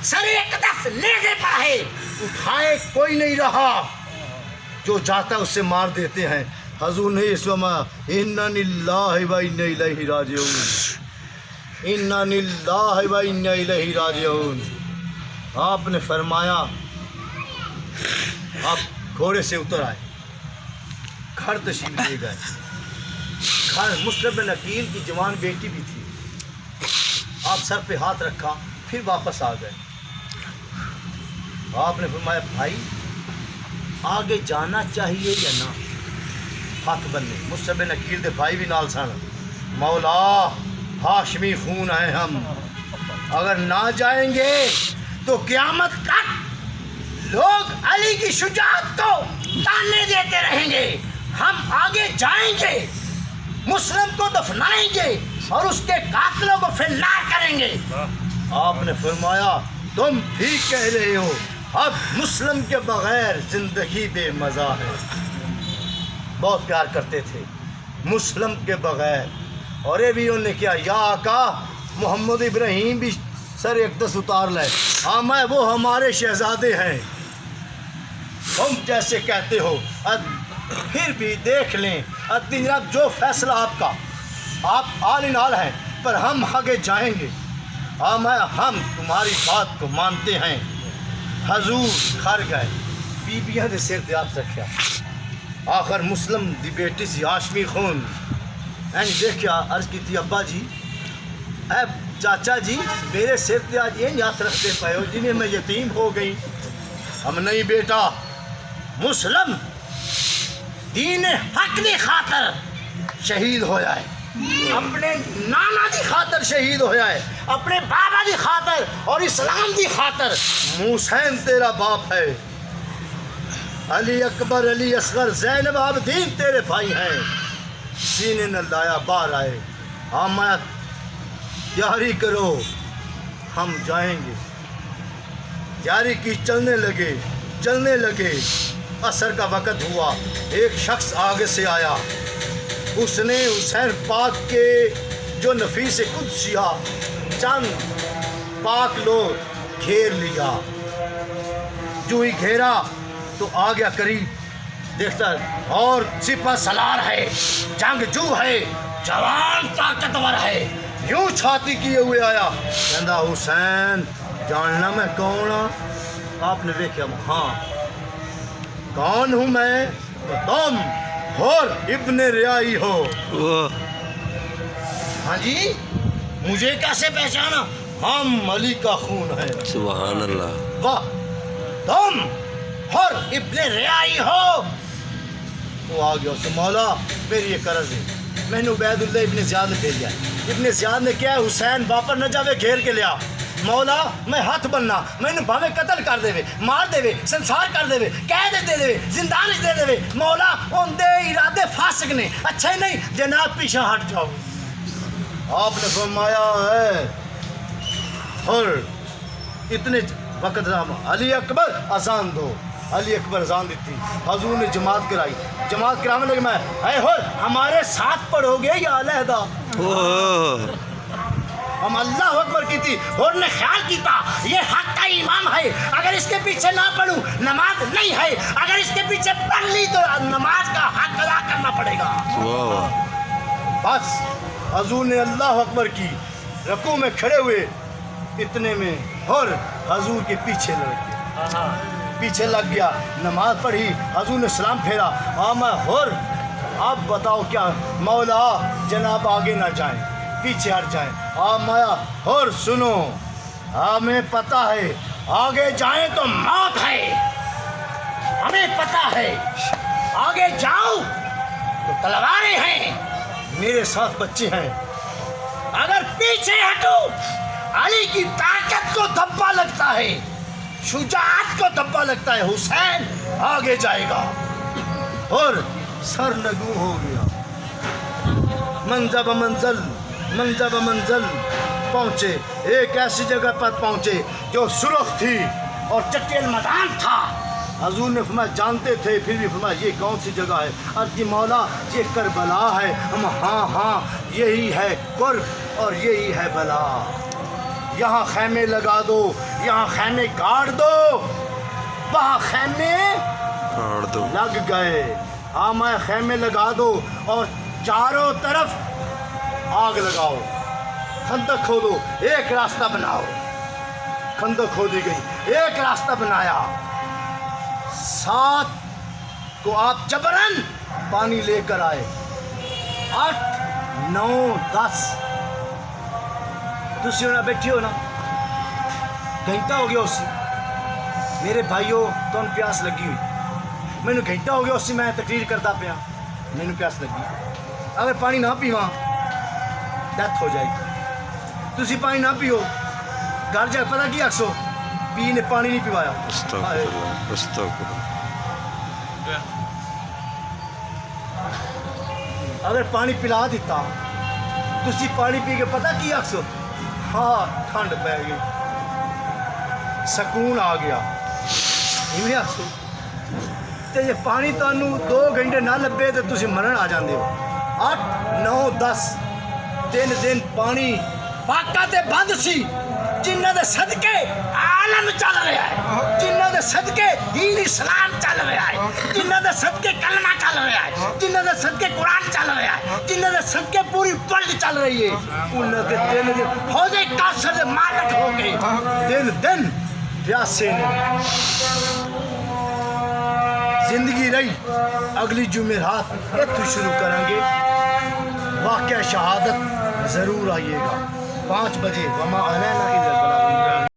سر اقدس لیزے پر ہے، اٹھائے کوئی نہیں رہا، جو جاتا اس سے مار دیتے ہیں، حضور نے اس وقت اِنَّا لِلَّهِ وَإِنَّا إِلَيْهِ رَاجِعُونَ، اِنَّا لِلَّهِ وَإِنَّا إِلَيْهِ رَاجِعُونَ، آپ نے فرمایا، آپ گھوڑے سے اتر آئے، گھر تشریف لے گئے، گھر مسلم بن عقیل کی جوان بیٹی بھی تھی، آپ سر پہ ہاتھ رکھا، پھر واپس آ گئے، آپ نے فرمایا بھائی آگے جانا چاہیے یا نہ، ہاتھ بننے، مسلم بن عقیل دے بھائی بھی نال سن، مولا ہاشمی خون ہیں ہم، اگر نہ جائیں گے تو قیامت تک لوگ علی کی شجاعت کو تانے دیتے رہیں گے. ہم آگے جائیں گے, مسلم کو دفنائیں گے اور اس کے قاتلوں کو فنار کریں گے. آپ نے فرمایا تم ٹھیک کہہ رہے ہو, اب مسلم کے بغیر زندگی بے مزہ ہے. بہت پیار کرتے تھے مسلم کے بغیر. اور یہ بھی انہوں نے کیا, یا آقا محمد ابراہیم بھی سر اقدس اتار لے, ہاں میں وہ ہمارے شہزادے ہیں, تم جیسے کہتے ہو. پھر بھی دیکھ لیں اب جو فیصلہ آپ کا, آپ آل ان آل ہیں, پر ہم آگے جائیں گے. ہم تمہاری بات کو مانتے ہیں. حضور گھر گئے, بیبیاں نے سر ہاتھ رکھا. آخر مسلم دی بیٹی سی ہاشمی خون دیکھا, عرض کی تھی ابا جی, اے چاچا جی میرے سر پہ آج یہ ہاتھ رکھتے پے ہو جنہیں میں یتیم ہو گئی. ہم نہیں بیٹا, مسلم دین حق کی خاطر شہید ہویا ہے, اپنے نانا کی خاطر شہید ہویا ہے, اپنے بابا کی خاطر اور اسلام کی خاطر. حسین تیرا باپ ہے, علی اکبر, علی اصغر, زینب عابدین تیرے بھائی ہیں. سینے نہ لایا باہر آئے, آمد تیاری کرو ہم جائیں گے. تیاری کی, چلنے لگے. عصر کا وقت ہوا, ایک شخص آگے سے آیا. اس نے حسین پاک کے جو نفیس قدسیہ چند پاک لوگ گھیر لیا. جو ہی گھیرا تو آ گیا قریب, دیکھتا اور سپہ سالار ہے, جنگجو ہے, جوان طاقتور ہے. یوں چھاتی کیے ہوئے آیا, کہندا حسین جاننا میں کون ہوں؟ آپ نے دیکھا, ہاں کون ہوں میں؟ تم اور ابن ریائی ہو. ہاں جی, مجھے کیسے پہچانا؟ ہم علی کا خون ہے. سبحان اللہ. واہ, تم اور ابن ریائی ہو. وہ آ گیا, اس مولا میری یہ قرض ہے, میں نے عبید اللہ ابن زیاد نے بھیجا. ابن زیاد نے کیا, حسین واپس نہ جاوے, گھیر کے لیا. مولا میں ہاتھ بننا, میں نے بھاوے قتل کر دے, مار دے, سنسار کر دے, قید دے دے, زندان دے دے. مولا ان دے ارادے فاسق نے, اچھے نہیں, جناب پیچھے ہٹ جاؤ. آپ نے فرمایا ہے اور اتنے وقت علی اکبر اذان دو. علی اکبر اذان دیتی, حضور نے جماعت کرائی. جماعت کرانے لگے, میں اے ہور ہمارے ساتھ پڑھو گے یا علیحدہ؟ ہم اللہ اکبر کی تھی, اور نے خیال کیتا یہ حق کا امام ہے, اگر اس کے پیچھے نہ پڑھوں نماز نہیں ہے, اگر اس کے پیچھے پڑھ لی تو نماز کا حق ادا کرنا پڑے گا. بس حضور نے اللہ اکبر کی, رکوع میں کھڑے ہوئے, اتنے میں اور حضور کے پیچھے لگ گیا, نماز پڑھی, حضور نے سلام پھیرا. میں اور آپ بتاؤ کیا؟ مولا جناب آگے نہ جائیں, پیچھے ہٹ جائیں. مایا اور سنو, ہمیں پتہ ہے آگے جائیں تو موت ہے, ہمیں پتہ ہے آگے جاؤ تو تلواریں ہیں, میرے ساتھ بچے ہیں. اگر پیچھے ہٹو علی کی طاقت کو دھبا لگتا ہے, شجاعت کو دھبا لگتا ہے. حسین آگے جائے گا. اور سر نگو ہو گیا, منزل منزل پہنچے. ایک ایسی جگہ پر پہنچے جو سرخ تھی اور چٹیل میدان تھا. حضور نے فرمایا جانتے تھے, پھر بھی فرمایا یہ کون سی جگہ ہے؟ عرض کی مولا یہ کربلا ہے. ہم ہاں یہی ہے قرب اور یہی ہے بلا. یہاں خیمے لگا دو, یہاں خیمے گاڑ دو. وہاں خیمے لگ گئے. میں خیمے لگا دو اور چاروں طرف آگ لگاؤ, خندق کھودو, ایک راستہ بناؤ. خندق کھودی گئی, ایک راستہ بنایا. 7 کو آپ جبرن پانی لے کر آئے. 8 9 10 تسی ہونا بیٹھی ہو نا, گھنٹہ ہو گیا اسی. میرے بھائیوں تو پیاس لگی ہوئی, مینو گھنٹہ ہو گیا اسی, میں تقریر کرتا پیا, مینو پیاس لگی. اگر پانی نہ پیواں ڈیتھ ہو جائے گی. تسی پانی نہ پیو, گھر جا پتہ کی آکسو, پی نے پانی نہیں پیوایا. استغفراللہ استغفراللہ. اگر پانی پلا دیتا تسی پانی پی کے پتہ کی اکسو ہاں ٹھنڈ پہ گئی سکون آ گیا ایویں اکسو تے یہ پانی تانوں 2 گھنٹے نہ لبے تے تسی مرن آ جاندے ہو 8 9 10 3 دن پانی پاکا تے بند سی جنہ دے صدقے عالم چل رہا ہے جنہ دے صدقے دین اسلام چل رہا ہے جنہ دے صدقے کلمہ چل رہا ہے جنہ دے صدقے قرآن چل رہا ہے جنہ دے صدقے پوری ورلڈ چل رہی ہے انہوں کے دن حوض کوثر دے مالک ہو کے دن پیاسے نے زندگی رہی. اگلی جمعرات اتو شروع کریں گے واقعہ شہادت ضرور آئیے گا 5 بجے وما علینا الا